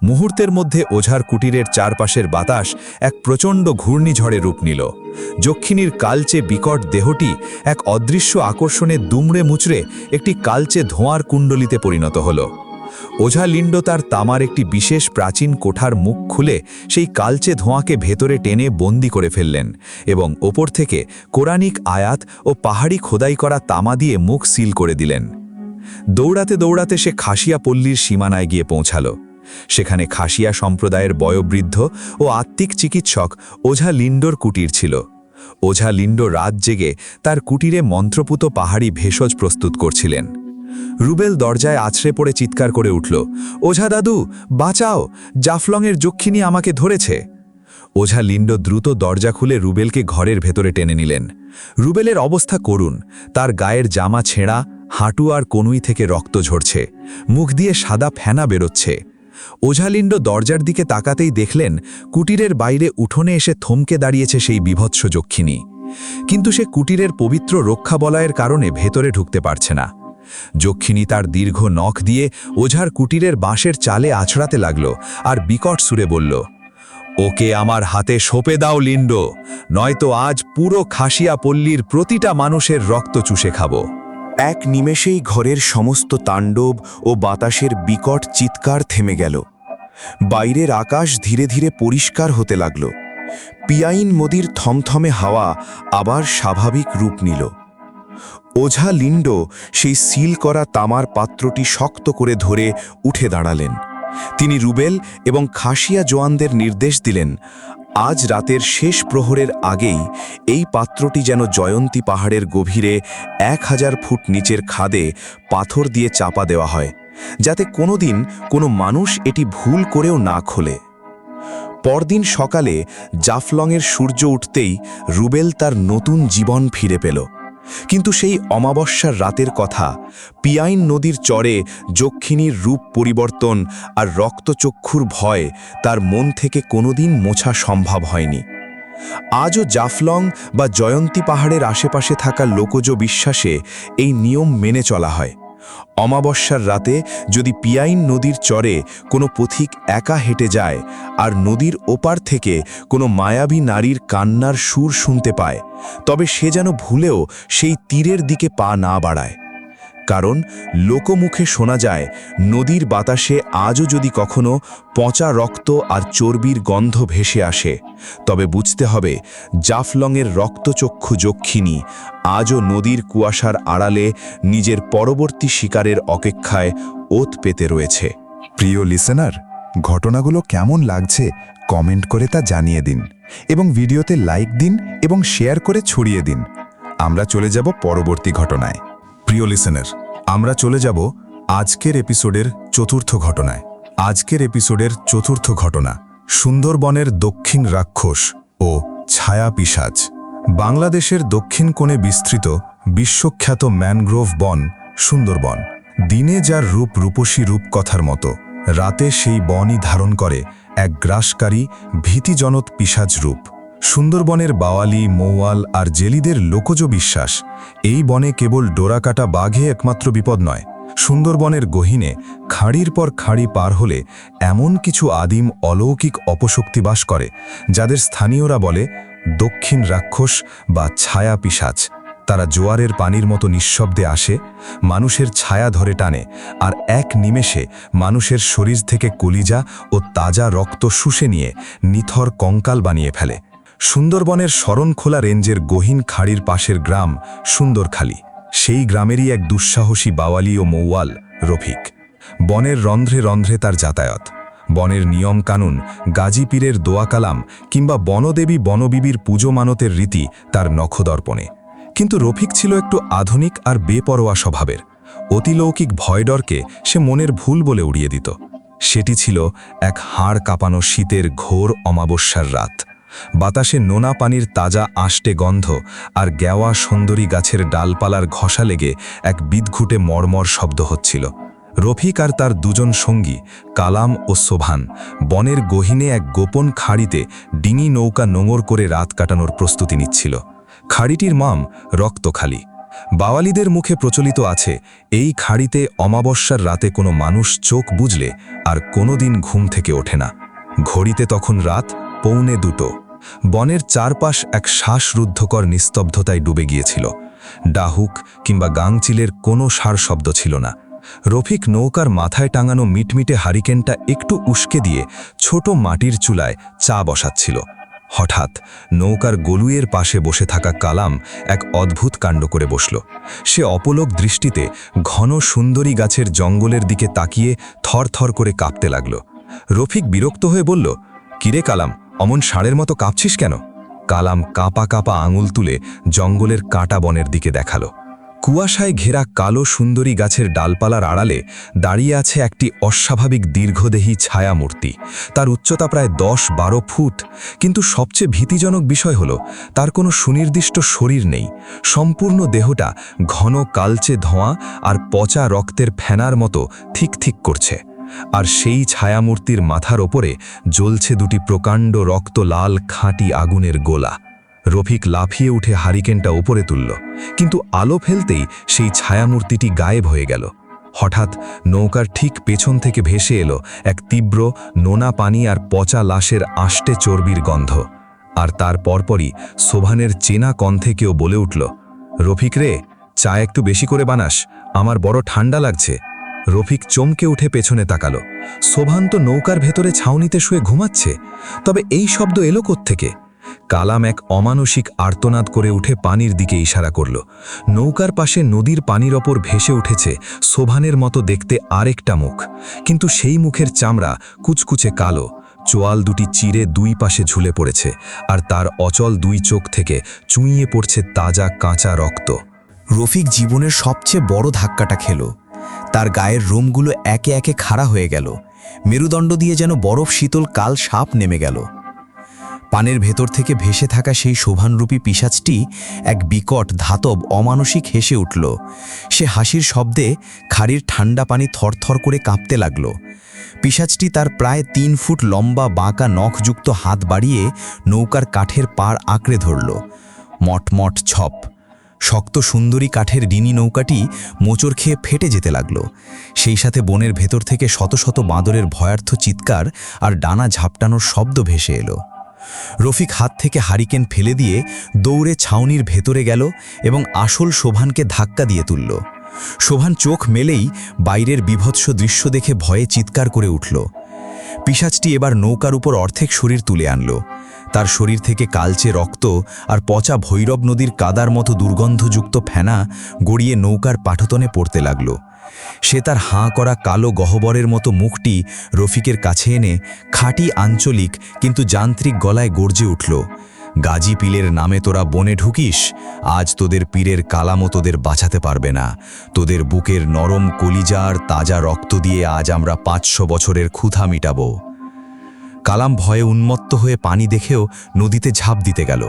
মুহূর্তের মধ্যে ওঝার কুটিরের চারপাশের বাতাস এক প্রচণ্ড ঘূর্ণিঝড়ে রূপ নিল। যক্ষিণীর কালচে বিকট দেহটি এক অদৃশ্য আকর্ষণে দুমড়ে মুচড়ে একটি কালচে ধোঁয়ার কুণ্ডলিতে পরিণত হল। ওঝা লিন্ডো তার তামার একটি বিশেষ প্রাচীন কোঠার মুখ খুলে সেই কালচে ধোঁয়াকে ভেতরে টেনে বন্দি করে ফেললেন এবং ওপর থেকে কোরআনিক আয়াত ও পাহাড়ি খোদাই করা তামা দিয়ে মুখ সিল করে দিলেন। দৌড়াতে দৌড়াতে সে খাসিয়া পল্লীর সীমানায় গিয়ে পৌঁছাল। সেখানে খাসিয়া সম্প্রদায়ের বয়োবৃদ্ধ ও আত্মিক চিকিৎসক ওঝা লিন্ডোর কুটির ছিল। ওঝা লিন্ডো রাত জেগে তার কুটিরে মন্ত্রপুত পাহাড়ি ভেষজ প্রস্তুত করছিলেন। রুবেল দরজায় আছড়ে পড়ে চিৎকার করে উঠল, ওঝা দাদু বাঁচাও, জাফলংয়ের যক্ষিণী আমাকে ধরেছে। ওঝা লিন্ডো দ্রুত দরজা খুলে রুবেলকে ঘরের ভেতরে টেনে নিলেন। রুবেলের অবস্থা করুণ, তার গায়ের জামা ছেঁড়া, হাঁটু আর কনুই থেকে রক্ত ঝরছে, মুখ দিয়ে সাদা ফেনা বেরোচ্ছে। ওঝা লিন্ডো দরজার দিকে তাকাতেই দেখলেন কুটিরের বাইরে উঠোনে এসে থমকে দাঁড়িয়েছে সেই বিভৎস যক্ষিণী, কিন্তু সে কুটিরের পবিত্র রক্ষাবলয়ের কারণে ভেতরে ঢুকতে পারছে না। যক্ষিণী তার দীর্ঘ নখ দিয়ে ওঝার কুটিরের বাঁশের চালে আছড়াতে লাগল আর বিকট সুরে বলল, ওকে আমার হাতে সঁপে দাও লিন্ডো, নয়তো আজ পুরো খাসিয়া পল্লীর প্রতিটা মানুষের রক্ত চুষে খাব। এক নিমেষেই ঘরের সমস্ত তাণ্ডব ও বাতাসের বিকট চিৎকার থেমে গেল। বাইরের আকাশ ধীরে ধীরে পরিষ্কার হতে লাগল। পিয়াইন নদীর থমথমে হাওয়া আবার স্বাভাবিক রূপ নিল। ওঝা লিন্ডো সেই সিল করা তামার পাত্রটি শক্ত করে ধরে উঠে দাঁড়ালেন। তিনি রুবেল এবং খাসিয়া জওয়ানদের নির্দেশ দিলেন, আজ রাতের শেষ প্রহরের আগেই এই পাত্রটি যেন জয়ন্তী পাহাড়ের গভীরে 1000 ফুট নিচের খাদে পাথর দিয়ে চাপা দেওয়া হয়, যাতে কোনোদিন কোনো মানুষ এটি ভুল করেও না খোলে। পরদিন সকালে জাফলংয়ের সূর্য উঠতেই রুবেল তার নতুন জীবন ফিরে পেল। কিন্তু সেই অমাবস্যার রাতের কথা, পিয়াইন নদীর চরে যক্ষিণীর রূপ পরিবর্তন আর রক্তচক্ষুর ভয় তার মন থেকে কোনোদিন মোছা সম্ভব হয়নি। আজও জাফলং বা জয়ন্তী পাহাড়ের আশেপাশে থাকা লোকজ বিশ্বাসে এই নিয়ম মেনে চলা হয়। অমাবস্যার রাতে যদি পিয়াইন নদীর চরে কোনো পথিক একা হেঁটে যায় আর নদীর ওপার থেকে কোনো মায়াবী নারীর কান্নার সুর শুনতে পায়, তবে সে যেন ভুলেও সেই তীরের দিকে পা না বাড়ায়। কারণ লোকমুখে শোনা যায়, নদীর বাতাসে আজও যদি কখনো পচা রক্ত আর চর্বির গন্ধ ভেসে আসে, তবে বুঝতে হবে জাফলংয়ের রক্তচক্ষু যক্ষিণী আজও নদীর কুয়াশার আড়ালে নিজের পরবর্তী শিকারের অপেক্ষায় ওত পেতে রয়েছে। প্রিয় লিসেনার, ঘটনাগুলো কেমন লাগছে কমেন্ট করে তা জানিয়ে দিন এবং ভিডিওতে লাইক দিন এবং শেয়ার করে ছড়িয়ে দিন। আমরা চলে যাব পরবর্তী ঘটনায়। প্রিয় লিসেনার, আমরা চলে যাব আজকের এপিসোডের চতুর্থ ঘটনায়। আজকের এপিসোডের চতুর্থ ঘটনা সুন্দরবনের দক্ষিণ রাক্ষস ও ছায়া পিশাচ। বাংলাদেশের দক্ষিণ কোণে বিস্তৃত বিশ্বখ্যাত ম্যানগ্রোভ বন সুন্দরবন। দিনে যার রূপ রূপসী রূপকথার মতো, রাতে সেই বনই ধারণ করে এক গ্রাসকারী ভীতিজনক পিশাচ রূপ। সুন্দরবনের বাওয়ালি, মৌয়াল আর জেলিদের লোকজ বিশ্বাস, এই বনে কেবল ডোরাকাটা বাঘে একমাত্র বিপদ নয়। সুন্দরবনের গহীনে খাঁড়ির পর খাঁড়ি পার হলে এমন কিছু আদিম অলৌকিক অপশক্তি বাস করে, যাদের স্থানীয়রা বলে দক্ষিণ রাক্ষস বা ছায়া পিশাচ। তারা জোয়ারের পানির মতো নিঃশব্দে আসে, মানুষের ছায়া ধরে টানে আর এক নিমেষে মানুষের শরীর থেকে কলিজা ও তাজা রক্ত শুষে নিয়ে নিথর কঙ্কাল বানিয়ে ফেলে। সুন্দরবনের শরণখোলা রেঞ্জের গহীন খাড়ির পাশের গ্রাম সুন্দরখালি। সেই গ্রামেরই এক দুঃসাহসী বাওয়ালি ও মৌয়াল রফিক। বনের রন্ধ্রে রন্ধ্রে তার যাতায়াত। বনের নিয়ম কানুন, গাজী পীরের দোয়া কালাম কিংবা বনদেবী বনবিবির পুজো মানতের রীতি তার নখদর্পণে। কিন্তু রফিক ছিল একটু আধুনিক আর বেপরোয়া স্বভাবের। অতিলৌকিক ভয়ডরকে সে মনের ভুল বলে উড়িয়ে দিত। সেটি ছিল এক হাড় কাঁপানো শীতের ঘোর অমাবস্যার রাত। বাতাসে নোনা পানির তাজা আষ্টে গন্ধ আর গেওয়া সুন্দরী গাছের ডালপালার ঘষা লেগে এক বিদঘুটে মর্মর শব্দ হচ্ছিল। রফিক আর তার দুজন সঙ্গী কালাম ও সোভান বনের গহীনে এক গোপন খাড়িতে ডিঙি নৌকা নোঙর করে রাত কাটানোর প্রস্তুতি নিচ্ছিল। খাড়িটির নাম রক্তখালি। বাওয়ালিদের মুখে প্রচলিত আছে, এই খাড়িতে অমাবস্যার রাতে কোনো মানুষ চোখ বুজলে আর কোনোদিন ঘুম থেকে ওঠে না। ঘড়িতে তখন রাত 1:45। বনের চারপাশ এক শ্বাসরুদ্ধকর নিস্তব্ধতায় ডুবে গিয়েছিল। ডাহুক কিংবা গাংচিলের কোনো সার শব্দ ছিল না। রফিক নৌকার মাথায় টাঙানো মিটমিটে হারিকেনটা একটু উস্কে দিয়ে ছোট মাটির চুলায় চা বসাচ্ছিল। হঠাৎ নৌকার গলুয়ের পাশে বসে থাকা কালাম এক অদ্ভুত কাণ্ড করে বসল। সে অপলক দৃষ্টিতে ঘন সুন্দরী গাছের জঙ্গলের দিকে তাকিয়ে থরথর করে কাঁপতে লাগল। রফিক বিরক্ত হয়ে বলল, কিরে কালাম, অমন ষাঁড়ের মতো কাঁপছিস কেন? কালাম কাঁপা কাঁপা আঙুল তুলে জঙ্গলের কাঁটা বনের দিকে দেখালো। কুয়াশায় ঘেরা কালো সুন্দরী গাছের ডালপালার আড়ালে দাঁড়িয়ে আছে একটি অস্বাভাবিক দীর্ঘদেহী ছায়ামূর্তি। তার উচ্চতা প্রায় 10-12 ফুট, কিন্তু সবচেয়ে ভীতিজনক বিষয় হলো তার কোনো সুনির্দিষ্ট শরীর নেই। সম্পূর্ণ দেহটা ঘন কালচে ধোঁয়া আর পচা রক্তের ফেনার মতো ঠিক ঠিক করছে। আর সেই ছায়ামূর্তির মাথার ওপরে জ্বলছে দুটি প্রকাণ্ড রক্ত লাল খাঁটি আগুনের গোলা। রফিক লাফিয়ে উঠে হারিকেনটা উপরে তুলল, কিন্তু আলো ফেলতেই সেই ছায়ামূর্তিটি গায়েব হয়ে গেল। হঠাৎ নৌকার ঠিক পেছন থেকে ভেসে এলো এক তীব্র নোনা পানি আর পচা লাশের আষ্টে চর্বির গন্ধ। আর তার পরপরই সোভানের চেনা কণ্ঠে কেউ বলে উঠল, রফিক রে, চা একটু বেশি করে বানাস, আমার বড় ঠান্ডা লাগছে। রফিক চমকে উঠে পেছনে তাকালো। সোভান তো নৌকার ভেতরে ছাউনিতে শুয়ে ঘুমাচ্ছে। তবে এই শব্দ এলো কোত্থেকে? কালাম এক অমানসিক আর্তনাদ করে উঠে পানির দিকে ইশারা করল। নৌকার পাশে নদীর পানির ওপর ভেসে উঠেছে সোভানের মতো দেখতে আরেকটা মুখ, কিন্তু সেই মুখের চামড়া কুচকুচে কালো, চোয়াল দুটি চিরে দুই পাশে ঝুলে পড়েছে, আর তার অচল দুই চোখ থেকে চুঁইয়ে পড়ছে তাজা কাঁচা রক্ত। রফিক জীবনের সবচেয়ে বড় ধাক্কাটা খেল। তার গায়ের রোমগুলো একে একে খাড়া হয়ে গেল। মেরুদণ্ড দিয়ে যেন বরফ শীতল কাল সাপ নেমে গেল। পানের ভেতর থেকে ভেসে থাকা সেই শোভানরূপী পিশাচটি এক বিকট ধাতব অমানসিক হেসে উঠল। সে হাসির শব্দে খাড়ির ঠান্ডা পানি থরথর করে কাঁপতে লাগল। পিশাচটি তার প্রায় 3 ফুট লম্বা বাঁকা নখযুক্ত হাত বাড়িয়ে নৌকার কাঠের পাড় আঁকড়ে ধরল। মটমট ছপ। শক্ত সুন্দরী কাঠের ডিঙি নৌকাটি মোচড় খেয়ে ফেটে যেতে লাগল। সেই সাথে বনের ভেতর থেকে শত শত বাঁদরের ভয়ার্থ চিৎকার আর ডানা ঝাপটানোর শব্দ ভেসে এলো। রফিক হাত থেকে হারিকেন ফেলে দিয়ে দৌড়ে ছাউনির ভেতরে গেল এবং আসল শোভানকে ধাক্কা দিয়ে তুলল। শোভান চোখ মেলেই বাইরের বীভৎস দৃশ্য দেখে ভয়ে চিৎকার করে উঠল। পিশাচটি এবার নৌকার উপর অর্ধেক শরীর তুলে আনল। তার শরীর থেকে কালচে রক্ত আর পচা ভৈরব নদীর কাদার মতো দুর্গন্ধযুক্ত ফেনা গড়িয়ে নৌকার পাঠতনে পড়তে লাগল। সে তার হাঁ করা কালো গহ্বরের মতো মুখটি রফিকের কাছে এনে খাঁটি আঞ্চলিক কিন্তু যান্ত্রিক গলায় গর্জে উঠল, গাজী পীরের নামে তোরা বনে ঢুকিস, আজ তোদের পীরের কালামও তোদের বাঁচাতে পারবে না। তোদের বুকের নরম কলিজার তাজা রক্ত দিয়ে আজ আমরা 500 বছরের ক্ষুধা মিটাবো। কালাম ভয়ে উন্মত্ত হয়ে পানি দেখেও নদীতে ঝাঁপ দিতে গেল,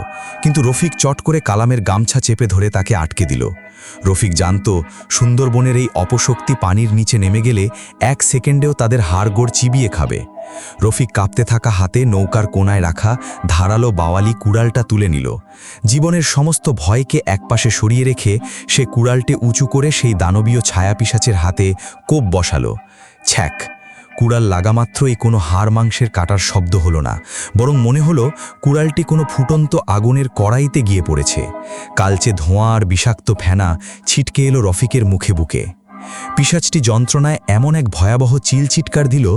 কিন্তু রফিক চট করে কালামের গামছা চেপে ধরে তাকে আটকে দিল। রফিক জানত সুন্দরবনের এই অপশক্তি পানির নিচে নেমে গেলে 1 সেকেন্ডেও তাদের হাড়গোড় চিবিয়ে খাবে। রফিক কাঁপতে থাকা হাতে নৌকার কোনায় রাখা ধারালো বাওয়ালি কুড়ালটা তুলে নিল। জীবনের সমস্ত ভয়কে একপাশে সরিয়ে রেখে সে কুড়ালটে উঁচু করে সেই দানবীয় ছায়াপিশাচের হাতে কোপ বসালো। ছ্যাক! কুড়াল লাগামাত্রই কোনো হাড় মাংসের কাটার শব্দ হলো না, বরং মনে হলো কুড়ালটি কোনো ফুটন্ত আগুনের কড়াইতে গিয়ে পড়েছে। কালচে ধোঁয়া আর বিষাক্ত ফেনা ছিটকে এলো রফিকের মুখে বুকে। পিশাচটি যন্ত্রণায় এমন এক ভয়াবহ চিলচিৎকার দিল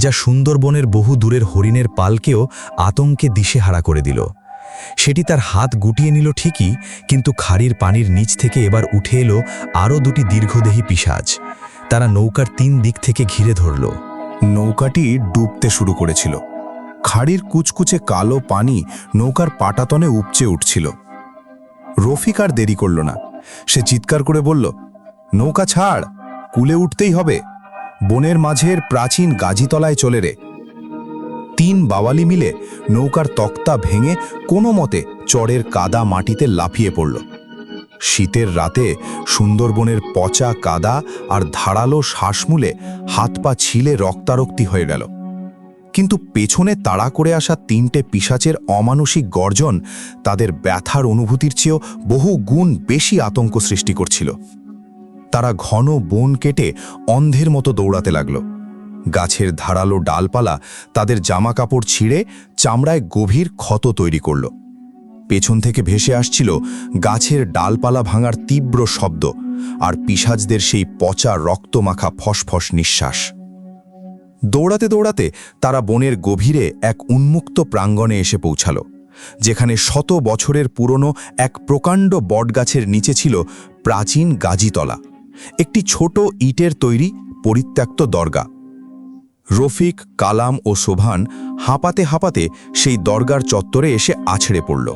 যা সুন্দরবনের বহু দূরের হরিণের পালকেও আতঙ্কে দিশেহারা করে দিল। সেটি তার হাত গুটিয়ে নিল ঠিকই, কিন্তু খাড়ির পানির নিচ থেকে এবার উঠে এলো আরও 2টি দীর্ঘদেহী পিশাচ। তারা নৌকার 3 দিক থেকে ঘিরে ধরল। নৌকাটি ডুবতে শুরু করেছিল। খাড়ির কুচকুচে কালো পানি নৌকার পাটাতনে উপচে উঠছিল। রফিক আর দেরি করল না। সে চিৎকার করে বলল, নৌকা ছাড়, কুলে উঠতেই হবে। বনের মাঝের প্রাচীন গাজীতলায় চলে রে। 3 বাওয়ালি মিলে নৌকার তক্তা ভেঙে কোনো মতে চড়ের কাদা মাটিতে লাফিয়ে পড়ল। শীতের রাতে সুন্দরবনের পচা কাদা আর ধারালো শ্বাসমূলে হাত পা ছিলে রক্তারক্তি হয়ে গেল। কিন্তু পেছনে তাড়া করে আসা 3টে পিশাচের অমানসিক গর্জন তাদের ব্যথার অনুভূতির চেয়েও বহু গুণ বেশি আতঙ্ক সৃষ্টি করছিল। তারা ঘন বন কেটে অন্ধের মতো দৌড়াতে লাগল। গাছের ধারালো ডালপালা তাদের জামাকাপড় ছিঁড়ে চামড়ায় গভীর ক্ষত তৈরি করল। পেছন থেকে ভেসে আসছিল গাছের ডালপালা ভাঙার তীব্র শব্দ আর পিশাচদের সেই পচা রক্তমাখা ফসফস নিঃশ্বাস। দৌড়াতে দৌড়াতে তারা বনের গভীরে এক উন্মুক্ত প্রাঙ্গণে এসে পৌঁছাল, যেখানে 100 বছরের পুরনো এক প্রকাণ্ড বটগাছের নিচে ছিল প্রাচীন গাজীতলা, একটি ছোট ইটের তৈরি পরিত্যক্ত দরগা। রফিক, কালাম ও শোভান হাঁপাতে হাঁপাতে সেই দরগার চত্বরে এসে আছড়ে পড়ল।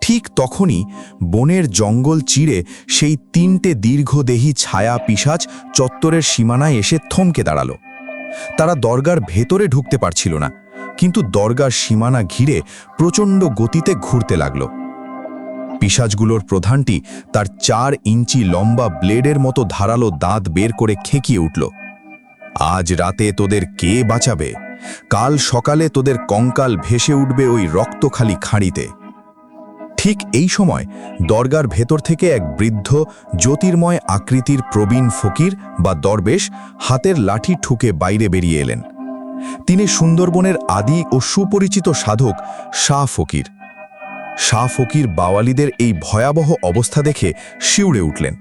ঠিক তখনই বনের জঙ্গল চিরে সেই 3টে দীর্ঘদেহী ছায়া পিশাচ চত্বরের সীমানায় এসে থমকে দাঁড়াল। তারা দরগার ভেতরে ঢুকতে পারছিল না, কিন্তু দরগার সীমানা ঘিরে প্রচণ্ড গতিতে ঘুরতে লাগল। পিশাচগুলোর প্রধানটি তার 4 ইঞ্চি লম্বা ব্লেডের মতো ধারালো দাঁত বের করে খেকিয়ে উঠল, আজ রাতে তোদের কে বাঁচাবে? কাল সকালে তোদের কঙ্কাল ভেসে উঠবে ওই রক্তখালি খাঁড়িতে। ঠিক এই সময় দরগার ভেতর থেকে এক বৃদ্ধ জ্যোতির্ময় আকৃতির প্রবীণ ফকির বা দরবেশ হাতের লাঠি ঠুকে বাইরে বেরিয়ে এলেন। তিনি সুন্দরবনের আদি ও সুপরিচিত সাধক শাহ ফকির। শাহ ফকির বাওয়ালিদের এই ভয়াবহ অবস্থা দেখে শিউরে উঠলেন।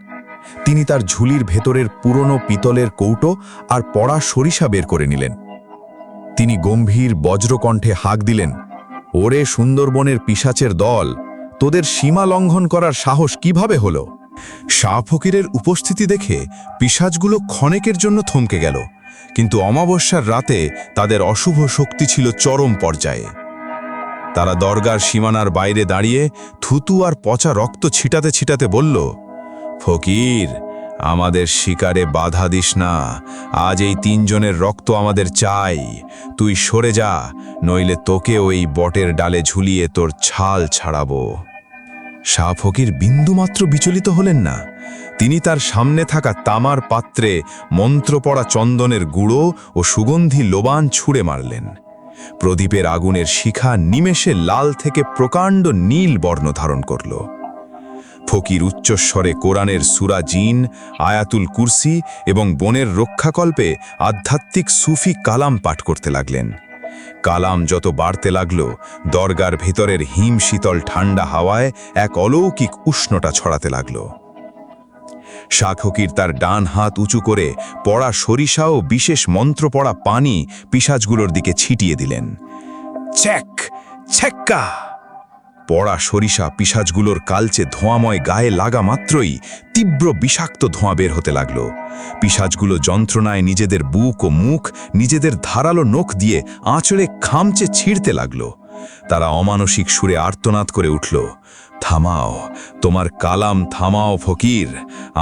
তিনি তার ঝুলির ভেতরের পুরনো পিতলের কৌটো আর পড়া সরিষা বের করে নিলেন। তিনি গম্ভীর বজ্রকণ্ঠে হাঁক দিলেন, ওরে সুন্দরবনের পিশাচের দল, তোদের সীমা লঙ্ঘন করার সাহস কিভাবে হলো? শাহ ফকিরের উপস্থিতি দেখে পিশাচগুলো ক্ষণেকের জন্য থমকে গেল, কিন্তু অমাবস্যার রাতে তাদের অশুভ শক্তি ছিল চরম পর্যায়ে। তারা দরগার সীমানার বাইরে দাঁড়িয়ে থুতু আর পচা রক্ত ছিটাতে ছিটাতে বলল, ফকির, আমাদের শিকারে বাধা দিস না। আজ এই তিনজনের রক্ত আমাদের চাই। তুই সরে যা, নইলে তোকে ওই বটের ডালে ঝুলিয়ে তোর ছাল ছাড়াবো। শাহ ফকির বিন্দুমাত্র বিচলিত হলেন না। তিনি তার সামনে থাকা তামার পাত্রে মন্ত্রপড়া চন্দনের গুঁড়ো ও সুগন্ধি লোবান ছুঁড়ে মারলেন। প্রদীপের আগুনের শিখা নিমেষে লাল থেকে প্রকাণ্ড নীল বর্ণ ধারণ করল। ফকির উচ্চস্বরে কোরআনের সূরা জিন, আয়াতুল কুরসি এবং বনের রক্ষাকল্পে আধ্যাত্মিক সুফি কালাম পাঠ করতে লাগলেন। কালাম যত বাড়তে লাগল, দরগার ভেতরের হিম শীতল ঠান্ডা হাওয়ায় এক অলৌকিক উষ্ণতা ছড়াতে লাগল। শাহ ফকির তার ডান হাত উঁচু করে পড়া সরিষা ও বিশেষ মন্ত্র পড়া পানি পিশাচগুলোর দিকে ছিটিয়ে দিলেন। ছ্যাক ছ্যাক্কা! পড়া সরিষা পিশাচগুলোর কালচে ধোঁয়াময় গায়ে লাগা মাত্রই তীব্র বিষাক্ত ধোঁয়া বের হতে লাগল। পিশাচগুলো যন্ত্রণায় নিজেদের বুক ও মুখ নিজেদের ধারালো নখ দিয়ে আঁচড়ে খামচে ছিঁড়তে লাগল। তারা অমানসিক সুরে আর্তনাদ করে উঠল, থামাও, তোমার কালাম থামাও ফকির,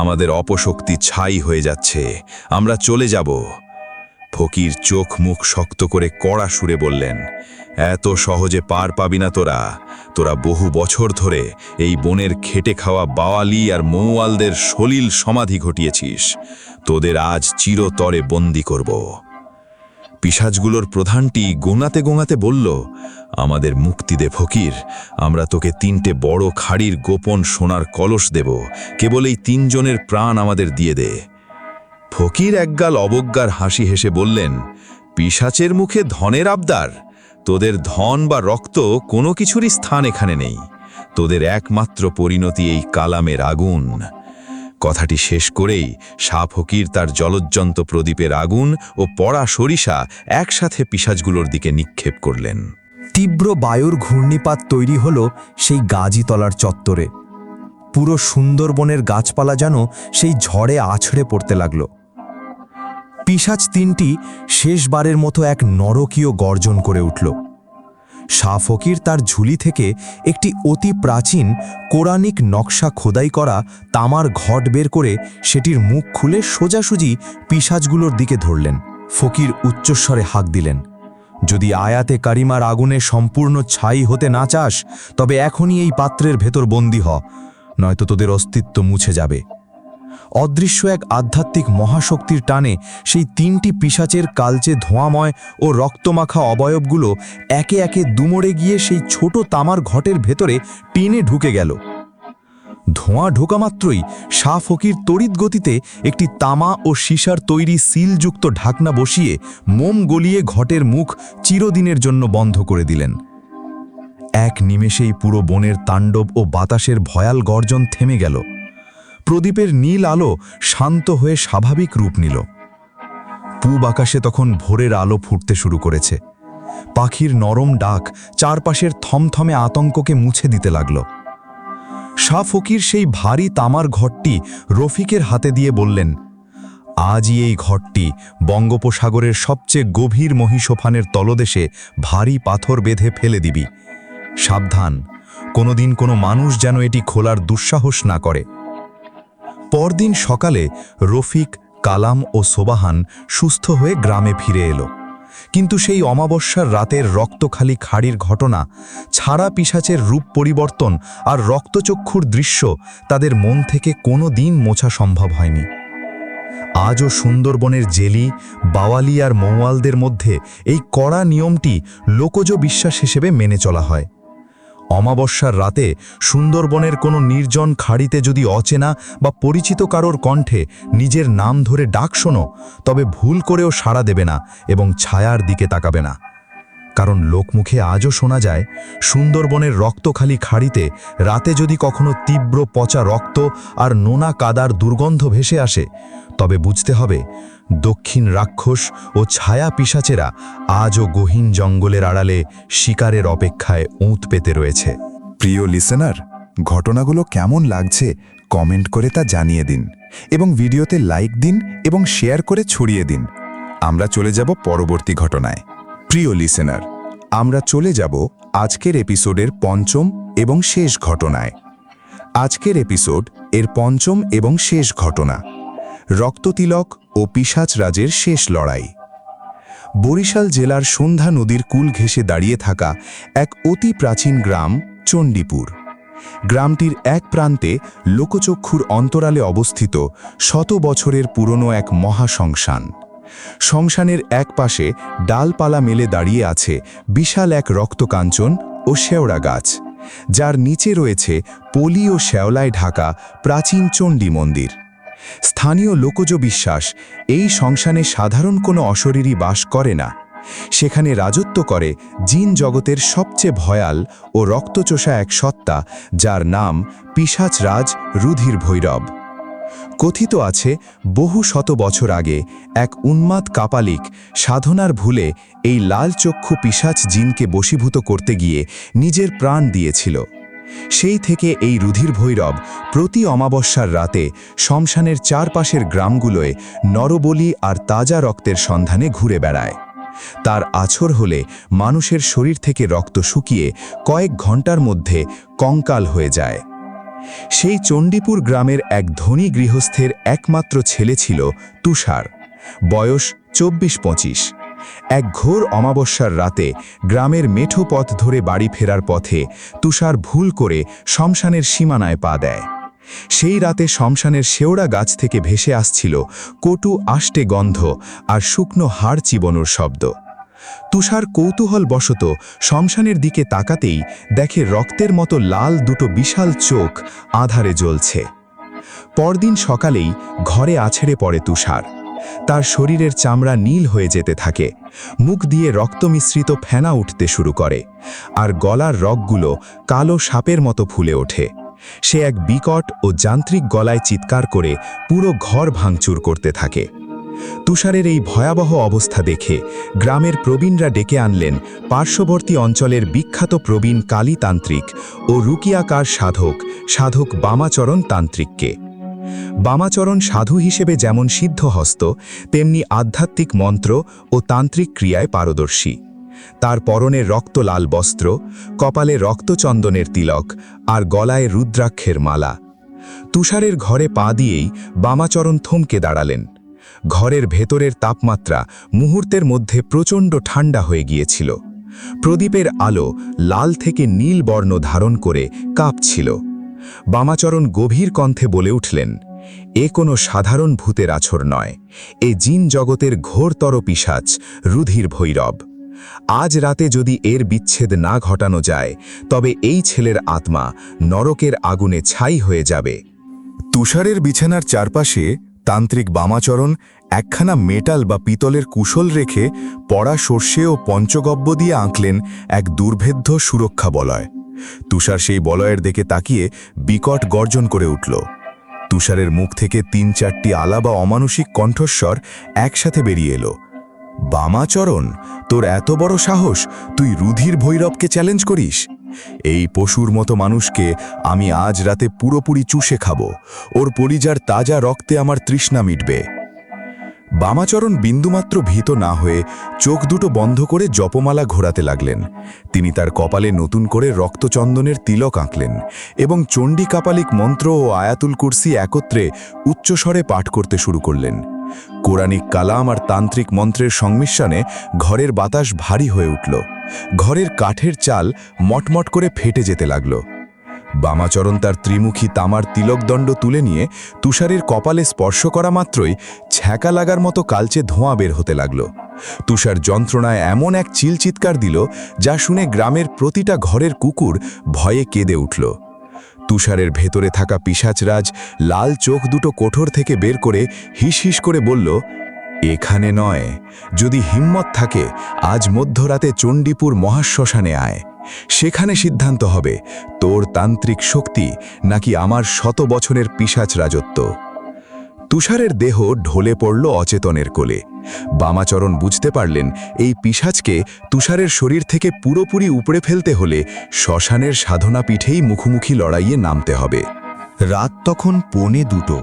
আমাদের অপশক্তি ছাই হয়ে যাচ্ছে, আমরা চলে যাব। ফকির চোখ মুখ শক্ত করে কড়া সুরে বললেন, এত সহজে পার পাবি না তোরা। তোরা বহু বছর ধরে এই বনের খেটে খাওয়া বাওয়ালি আর মৌয়ালদের সলিল সমাধি ঘটিয়েছিস। তোদের আজ চিরতরে বন্দী করব। পিশাচগুলোর প্রধানটি গোঙাতে গোঙাতে বলল, আমাদের মুক্তি দে ফকির, আমরা তোকে 3টে বড় খাড়ির গোপন সোনার কলস দেব, কেবল এই 3 জনের প্রাণ আমাদের দিয়ে দে। ফকির একগাল অবজ্ঞার হাসি হেসে বললেন, পিশাচের মুখে ধনের আবদার? তোদের ধন বা রক্ত কোনো কিছুরই স্থান এখানে নেই। তোদের একমাত্র পরিণতি এই কালামের আগুন। কথাটি শেষ করেই শাহ ফকির তার জলজ্জন্ত প্রদীপের আগুন ও পড়া সরিষা একসাথে পিশাচগুলোর দিকে নিক্ষেপ করলেন। তীব্র বায়ুর ঘূর্ণিপাত তৈরি হল সেই গাজীতলার চত্বরে। পুরো সুন্দরবনের গাছপালা যেন সেই ঝড়ে আছড়ে পড়তে লাগল। পিশাচ 3টি শেষবারের মতো এক নরকীয় গর্জন করে উঠল। শাহ ফকির তার ঝুলি থেকে একটি অতি প্রাচীন কোরআনিক নকশা খোদাই করা তামার ঘট বের করে সেটির মুখ খুলে সোজাসুজি পিশাচগুলোর দিকে ধরলেন। ফকির উচ্চস্বরে হাঁক দিলেন, যদি আয়াতে কারিমার আগুনে সম্পূর্ণ ছাই হতে না চাস, তবে এখনই এই পাত্রের ভেতর বন্দী হ, নয়তো তোদের অস্তিত্ব মুছে যাবে। অদৃশ্য এক আধ্যাত্মিক মহাশক্তির টানে সেই 3টি পিশাচের কালচে ধোঁয়াময় ও রক্তমাখা অবয়বগুলো একে একে দুমড়ে গিয়ে সেই ছোট তামার ঘটের ভেতরে টেনে ঢুকে গেল। ধোঁয়া ঢোকা মাত্রই শাহ ফকির তড়িৎ গতিতে একটি তামা ও সীসার তৈরি সিলযুক্ত ঢাকনা বসিয়ে মোম গলিয়ে ঘটের মুখ চিরদিনের জন্য বন্ধ করে দিলেন। এক নিমেষেই পুরো বনের তাণ্ডব ও বাতাসের ভয়াল গর্জন থেমে গেল। প্রদীপের নীল আলো শান্ত হয়ে স্বাভাবিক রূপ নিল। পূব আকাশে তখন ভোরের আলো ফুটতে শুরু করেছে। পাখির নরম ডাক চারপাশের থমথমে আতঙ্ককে মুছে দিতে লাগল। শাহ ফকির সেই ভারী তামার ঘটটি রফিকের হাতে দিয়ে বললেন, আজই এই ঘটটি বঙ্গোপসাগরের সবচেয়ে গভীর মহীসোফানের তলদেশে ভারী পাথর বেঁধে ফেলে দিবি। সাবধান, কোনোদিন কোনো মানুষ যেন এটি খোলার দুঃসাহস না করে। পরদিন সকালে রফিক, কালাম ও সোবাহান সুস্থ হয়ে গ্রামে ফিরে এলো। কিন্তু সেই অমাবস্যার রাতের রক্তখালি খাড়ির ঘটনা, ছাড়া পিশাচের রূপ পরিবর্তন আর রক্তচক্ষুর দৃশ্য তাদের মন থেকে কোনো দিন মোছা সম্ভব হয়নি। আজও সুন্দরবনের জেলি, বাওয়ালি আর মৌয়ালদের মধ্যে এই কড়া নিয়মটি লোকজ বিশ্বাস হিসেবে মেনে চলা হয়। অমাবস্যার রাতে সুন্দরবনের কোনো নির্জন খাড়িতে যদি অচেনা বা পরিচিত কারোর কণ্ঠে নিজের নাম ধরে ডাক শোনো, তবে ভুল করেও সাড়া দেবে না এবং ছায়ার দিকে তাকাবে না। কারণ লোকমুখে আজও শোনা যায়, সুন্দরবনের রক্তখালি খাড়িতে রাতে যদি কখনো তীব্র পচা রক্ত আর নোনা কাদার দুর্গন্ধ ভেসে আসে, তবে বুঝতে হবে দক্ষিণ রাক্ষস ও ছায়া পিশাচেরা আজও গহীন জঙ্গলের আড়ালে শিকারের অপেক্ষায় ওঁত পেতে রয়েছে। প্রিয় লিসেনার, ঘটনাগুলো কেমন লাগছে কমেন্ট করে তা জানিয়ে দিন এবং ভিডিওতে লাইক দিন এবং শেয়ার করে ছড়িয়ে দিন। আমরা চলে যাব পরবর্তী ঘটনায়। প্রিয় লিসেনার, আমরা চলে যাব আজকের এপিসোডের পঞ্চম এবং শেষ ঘটনায়। আজকের এপিসোড এর পঞ্চম এবং শেষ ঘটনা। রক্ততিলক ও পিশাচরাজের শেষ লড়াই। বরিশাল জেলার সন্ধ্যা নদীর কূল ঘেঁষে দাঁড়িয়ে থাকা এক অতি প্রাচীন গ্রাম চণ্ডীপুর। গ্রামটির এক প্রান্তে লোকচক্ষুর অন্তরালে অবস্থিত শত বছরের পুরনো এক মহাশ্মশান। শ্মশানের এক পাশে ডালপালা মেলে দাঁড়িয়ে আছে বিশাল এক রক্তকাঞ্চন ও শেওড়া গাছ, যার নিচে রয়েছে পলি ও শ্যাওলায় ঢাকা প্রাচীন চণ্ডী মন্দির। স্থানীয় লোকজ বিশ্বাস, এই শ্মশানে সাধারণ কোনো অশরীরী বাস করে না। সেখানে রাজত্ব করে জিন জগতের সবচেয়ে ভয়াল ও রক্তচোষা এক সত্তা, যার নাম পিশাচরাজ রুধির ভৈরব। কথিত আছে বহু শত বছর আগে এক উন্মাদ কাপালিক সাধনার ভুলে এই লাল চক্ষু পিশাচ জিনকে বশীভূত করতে গিয়ে নিজের প্রাণ দিয়েছিল। সেই থেকে এই রুধির ভৈরব প্রতি অমাবস্যার রাতে শ্মশানের চারপাশের গ্রামগুলোয় নরবলি আর তাজা রক্তের সন্ধানে ঘুরে বেড়ায়। তার আছর হলে মানুষের শরীর থেকে রক্ত শুকিয়ে কয়েক ঘন্টার মধ্যে কঙ্কাল হয়ে যায়। সেই চণ্ডীপুর গ্রামের এক ধনী গৃহস্থের একমাত্র ছেলে ছিল তুষার, বয়স 24-25। এক ঘোর অমাবস্যার রাতে গ্রামের মেঠো পথ ধরে বাড়ি ফেরার পথে তুষার ভুল করে শ্মশানের সীমানায় পা দেয়। সেই রাতে শ্মশানের শেওড়া গাছ থেকে ভেসে আসছিল কটু আষ্টে গন্ধ আর শুকনো হাড় চিবনোর শব্দ। তুষার কৌতূহলবশত শ্মশানের দিকে তাকাতেই দেখে রক্তের মতো লাল দুটো বিশাল চোখ আঁধারে জ্বলছে। পরদিন সকালেই ঘরে আছড়ে পড়ে তুষার। তার শরীরের চামড়া নীল হয়ে যেতে থাকে, মুখ দিয়ে রক্ত মিশ্রিত ফেনা উঠতে শুরু করে, আর গলার রগগুলো কালো সাপের মতো ফুলে ওঠে। সে এক বিকট ও যান্ত্রিক গলায় চিৎকার করে পুরো ঘর ভাঙচুর করতে থাকে। তুষারের এই ভয়াবহ অবস্থা দেখে গ্রামের প্রবীণরা ডেকে আনলেন পার্শ্ববর্তী অঞ্চলের বিখ্যাত প্রবীণ কালী তান্ত্রিক ও রুকিয়াকার সাধক বামাচরণ তান্ত্রিককে। বামাচরণ সাধু হিসেবে যেমন সিদ্ধহস্ত, তেমনি আধ্যাত্মিক মন্ত্র ও তান্ত্রিক ক্রিয়ায় পারদর্শী। তার পরনে রক্তলাল বস্ত্র, কপালে রক্তচন্দনের তিলক আর গলায় রুদ্রাক্ষের মালা। তুষারের ঘরে পা দিয়েই বামাচরণ থমকে দাঁড়ালেন। ঘরের ভেতরের তাপমাত্রা মুহূর্তের মধ্যে প্রচণ্ড ঠান্ডা হয়ে গিয়েছিল। প্রদীপের আলো লাল থেকে নীল বর্ণ ধারণ করে কাঁপছিল। বামাচরণ গভীর কণ্ঠে বলে উঠলেন, এ কোনো সাধারণ ভূতের আছর নয়, এ জিন জগতের ঘোরতর পিশাচ রুধির ভৈরব। আজ রাতে যদি এর বিচ্ছেদ না ঘটানো যায়, তবে এই ছেলের আত্মা নরকের আগুনে ছাই হয়ে যাবে। তুষারের বিছানার চারপাশে তান্ত্রিক বামাচরণ একখানা মেটাল বা পিতলের কুশল রেখে পড়া সর্ষে ও পঞ্চগব্য দিয়ে আঁকলেন এক দুর্ভেদ্য সুরক্ষা বলয়। তুষার সেই বলয়ের দিকে তাকিয়ে বিকট গর্জন করে উঠল। তুষারের মুখ থেকে 3-4টি আলা বা অমানুষিক কণ্ঠস্বর একসাথে বেরিয়ে এলো। বামাচরণ, তোর এত বড় সাহস, তুই রুধির ভৈরবকে চ্যালেঞ্জ করিস? এই পশুর মতো মানুষকে আমি আজ রাতে পুরোপুরি চুষে খাবো, ওর পরিজার তাজা রক্তে আমার তৃষ্ণা মিটবে। বামাচরণ বিন্দুমাত্র ভীত না হয়ে চোখ দুটো বন্ধ করে জপমালা ঘোরাতে লাগলেন। তিনি তার কপালে নতুন করে রক্তচন্দনের তিলক আঁকলেন এবং চণ্ডী কাপালিক মন্ত্র ও আয়াতুল কুরসি একত্রে উচ্চস্বরে পাঠ করতে শুরু করলেন। কোরআনিক কালাম আর তান্ত্রিক মন্ত্রের সংমিশ্রণে ঘরের বাতাস ভারী হয়ে উঠল। ঘরের কাঠের চাল মটমট করে ফেটে যেতে লাগল। বামাচরণ তার ত্রিমুখী তামার তিলকদণ্ড তুলে নিয়ে তুষারের কপালে স্পর্শ করা মাত্রই ছ্যাঁকা লাগার মতো কালচে ধোঁয়া বের হতে লাগল। তুষার যন্ত্রণায় এমন এক চিলচিৎকার দিল, যা শুনে গ্রামের প্রতিটা ঘরের কুকুর ভয়ে কেঁদে উঠল। তুষারের ভেতরে থাকা পিশাচরাজ লাল চোখ দুটো কোঠর থেকে বের করে হিস হিস করে বলল, এখানে নয়, যদি হিম্মত থাকে আজ মধ্যরাতে চণ্ডীপুর মহাশ্মশানে আয়। সেখানে সিদ্ধান্ত হবে তোর তান্ত্রিক শক্তি নাকি আমার 100 বছরের পিশাচ রাজত্ব। তুষারের দেহ ঢলে পড়ল অচেতনের কোলে। বামাচরণ বুঝতে পারলেন, এই পিশাচকে তুষারের শরীর থেকে পুরোপুরি উপড়ে ফেলতে হলে শ্মশানের সাধনা পীঠেই মুখোমুখি লড়াইয়ে নামতে হবে। রাত তখন 1:45।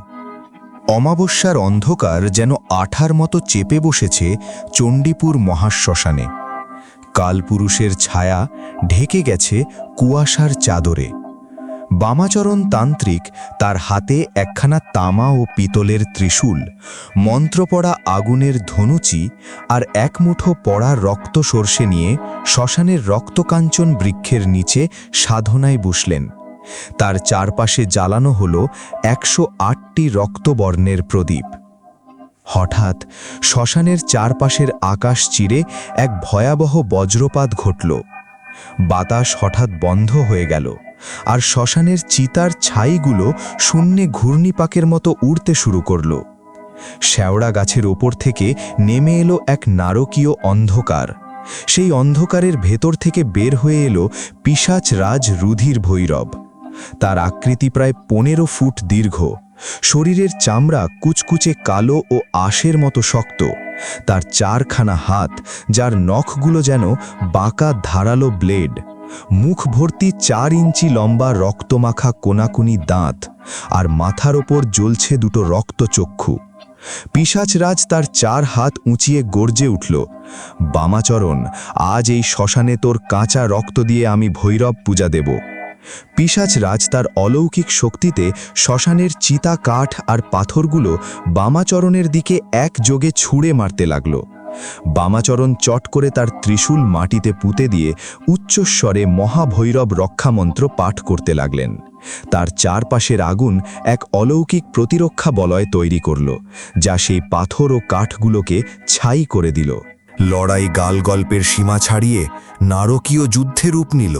অমাবস্যার অন্ধকার যেন আঠার মতো চেপে বসেছে চণ্ডীপুর মহাশ্মশানে। কালপুরুষের ছায়া ঢেকে গেছে কুয়াশার চাদরে। বামাচরণ তান্ত্রিক তার হাতে একখানা তামা ও পিতলের ত্রিশূল, মন্ত্রপড়া আগুনের ধনুচি আর এক মুঠো পড়া রক্ত সর্ষে নিয়ে শ্মশানের রক্তকাঞ্চন বৃক্ষের নিচে সাধনায় বসলেন। তার চারপাশে জ্বালানো হল 108টি রক্তবর্ণের প্রদীপ। হঠাৎ শ্মশানের চারপাশের আকাশ চিরে এক ভয়াবহ বজ্রপাত ঘটল। বাতাস হঠাৎ বন্ধ হয়ে গেল, আর শ্মশানের চিতার ছাইগুলো শূন্যে ঘূর্ণিপাকের মতো উড়তে শুরু করল। শেওড়া গাছের ওপর থেকে নেমে এলো এক নারকীয় অন্ধকার। সেই অন্ধকারের ভেতর থেকে বের হয়ে এলো পিশাচরাজ রুধির ভৈরব। তার আকৃতি প্রায় 15 ফুট দীর্ঘ, শরীরের চামড়া কুচকুচে কালো ও আঁশের মতো শক্ত। তার 4খানা হাত, যার নখগুলো যেন বাঁকা ধারালো ব্লেড, মুখ ভর্তি 4 ইঞ্চি লম্বা রক্তমাখা কোনাকুনি দাঁত, আর মাথার ওপর জ্বলছে দুটো রক্তচক্ষু। পিশাচরাজ তার 4 হাত উঁচিয়ে গর্জে উঠল, বামাচরণ, আজ এই শ্মশানে তোর কাঁচা রক্ত দিয়ে আমি ভৈরব পূজা দেব। পিশাচরাজ তার অলৌকিক শক্তিতে শ্মশানের চিতা কাঠ আর পাথরগুলো বামাচরণের দিকে একযোগে ছুঁড়ে মারতে লাগল। বামাচরণ চট করে তার ত্রিশূল মাটিতে পুঁতে দিয়ে উচ্চস্বরে মহাভৈরব রক্ষামন্ত্র পাঠ করতে লাগলেন। তার চারপাশের আগুন এক অলৌকিক প্রতিরক্ষা বলয় তৈরি করল, যা সেই পাথর ও কাঠগুলোকে ছাই করে দিল। লড়াই গালগল্পের সীমা ছাড়িয়ে নারকীয় যুদ্ধে রূপ নিল।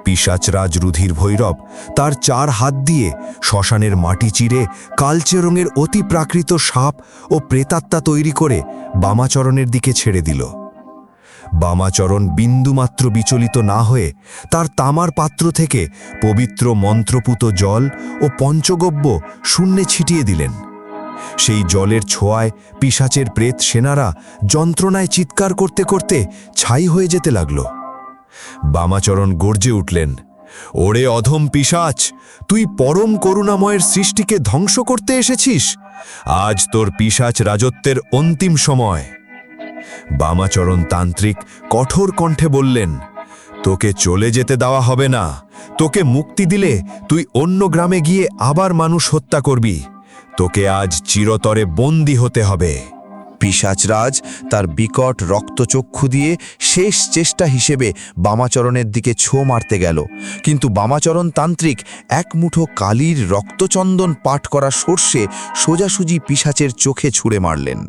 পিশাচরাজ রুধির ভৈরব তার 4 হাত দিয়ে শ্মশানের মাটি চিরে কালচে রঙের অতি প্রাকৃত সাপ ও প্রেতাত্মা তৈরি করে বামাচরণের দিকে ছেড়ে দিল। বামাচরণ বিন্দুমাত্র বিচলিত না হয়ে তার তামার পাত্র থেকে পবিত্র মন্ত্রপুত জল ও পঞ্চগব্য শূন্যে ছিটিয়ে দিলেন। সেই জলের ছোঁয়ায় পিশাচের প্রেত সেনারা যন্ত্রণায় চিৎকার করতে করতে ছাই হয়ে যেতে লাগল। বামাচরণ গর্জে উঠলেন, ওরে অধম পিশাচ, তুই পরম করুণাময়ের সৃষ্টিকে ধ্বংস করতে এসেছিস। আজ তোর পিশাচ রাজত্বের অন্তিম সময়। বামাচরণ তান্ত্রিক কঠোর কণ্ঠে বললেন, তোকে চলে যেতে দেওয়া হবে না। তোকে মুক্তি দিলে তুই অন্য গ্রামে গিয়ে আবার মানুষ হত্যা করবি। তোকে আজ চিরতরে বন্দী হতে হবে। পিশাচরাজ তার বিকট রক্তচক্ষু দিয়ে শেষ চেষ্টা হিসেবে বামাচরণের দিকে ছো মারতে গেল, কিন্তু বামাচরণ তান্ত্রিক এক মুঠো কালির রক্তচন্দন পাঠ করা সর্ষে সোজাসুজি পিশাচের চোখে ছুঁড়ে মারলেন।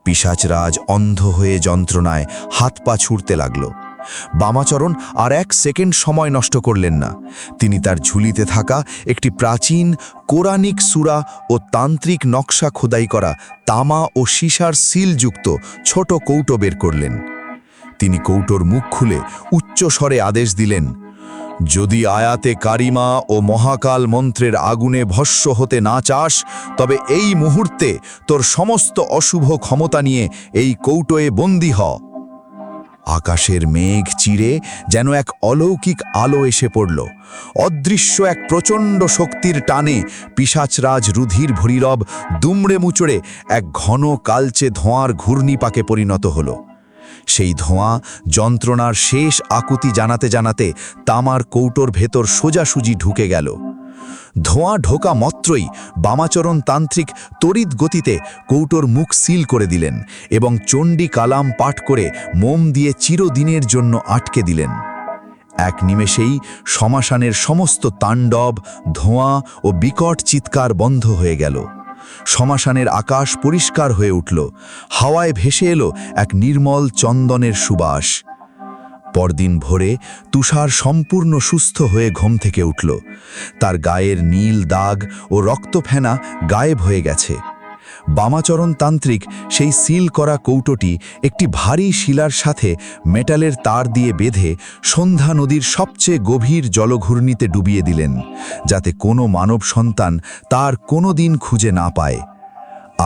পিশাচরাজ অন্ধ হয়ে যন্ত্রণায় হাত পা ছুঁড়তে লাগল। বামাচরণ আর 1 সেকেন্ড সময় নষ্ট করলেন না। তিনি তার ঝুলিতে থাকা একটি প্রাচীন কোরআনিক সূরা ও তান্ত্রিক নকশা খোদাই করা তামা ও সীসার সিলযুক্ত ছোট কৌটো বের করলেন। তিনি কৌটোর মুখ খুলে উচ্চ স্বরে আদেশ দিলেন, যদি আয়াতে কারিমা ও মহাকাল মন্ত্রের আগুনে ভস্ম হতে না চাস, তবে এই মুহূর্তে তোর সমস্ত অশুভ ক্ষমতা নিয়ে এই কৌটোয় বন্দী হ। আকাশের মেঘ চিরে যেন এক অলৌকিক আলো এসে পড়ল। অদৃশ্য এক প্রচণ্ড শক্তির টানে পিশাচরাজ রুধির ভৈরব দুমড়ে মুচড়ে এক ঘন কালচে ধোঁয়ার ঘূর্ণিপাকে পরিণত হল। সেই ধোঁয়া যন্ত্রণার শেষ আকুতি জানাতে জানাতে তামার কৌটোর ভেতর সোজাসুজি ঢুকে গেল। ধোঁয়া ঢোকা মাত্রই বামাচরণ তান্ত্রিক তড়িৎ গতিতে কৌটোর মুখ সিল করে দিলেন এবং চণ্ডী কালাম পাঠ করে মোম দিয়ে চিরদিনের জন্য আটকে দিলেন। এক নিমেষেই শ্মশানের সমস্ত তাণ্ডব, ধোঁয়া ও বিকট চিৎকার বন্ধ হয়ে গেল। শ্মশানের আকাশ পরিষ্কার হয়ে উঠল। হাওয়ায় ভেসে এলো এক নির্মল চন্দনের সুবাস। পরদিন ভোরে তুষার সম্পূর্ণ সুস্থ হয়ে ঘুম থেকে উঠল। তার গায়ের নীল দাগ ও রক্তফেনা গায়েব হয়ে গেছে। বামাচরণ তান্ত্রিক সেই সিল করা কৌটোটি একটি ভারী শিলার সাথে মেটালের তার দিয়ে বেঁধে সন্ধ্যা নদীর সবচেয়ে গভীর জলঘূর্ণিতে ডুবিয়ে দিলেন, যাতে কোনো মানব সন্তান তার কোনো দিন খুঁজে না পায়।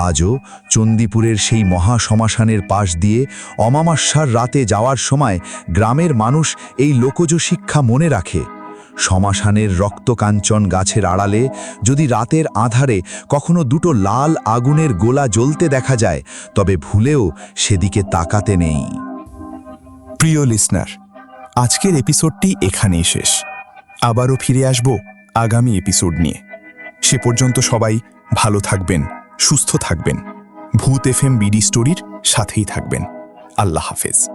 আজও চণ্ডীপুরের সেই মহাশ্মশানের পাশ দিয়ে অমাবস্যার রাতে যাওয়ার সময় গ্রামের মানুষ এই লোকজ শিক্ষা মনে রাখে। শ্মশানের রক্তকাঞ্চন গাছের আড়ালে যদি রাতের আধারে কখনো দুটো লাল আগুনের গোলা জ্বলতে দেখা যায়, তবে ভুলেও সেদিকে তাকাতে নেই। প্রিয় লিসনার, আজকের এপিসোডটি এখানেই শেষ। আবারও ফিরে আসব আগামী এপিসোড নিয়ে। সে পর্যন্ত সবাই ভালো থাকবেন, সুস্থ থাকবেন। ভূত এফএম বিডি স্টোরির সাথেই থাকবেন। আল্লাহ হাফেজ।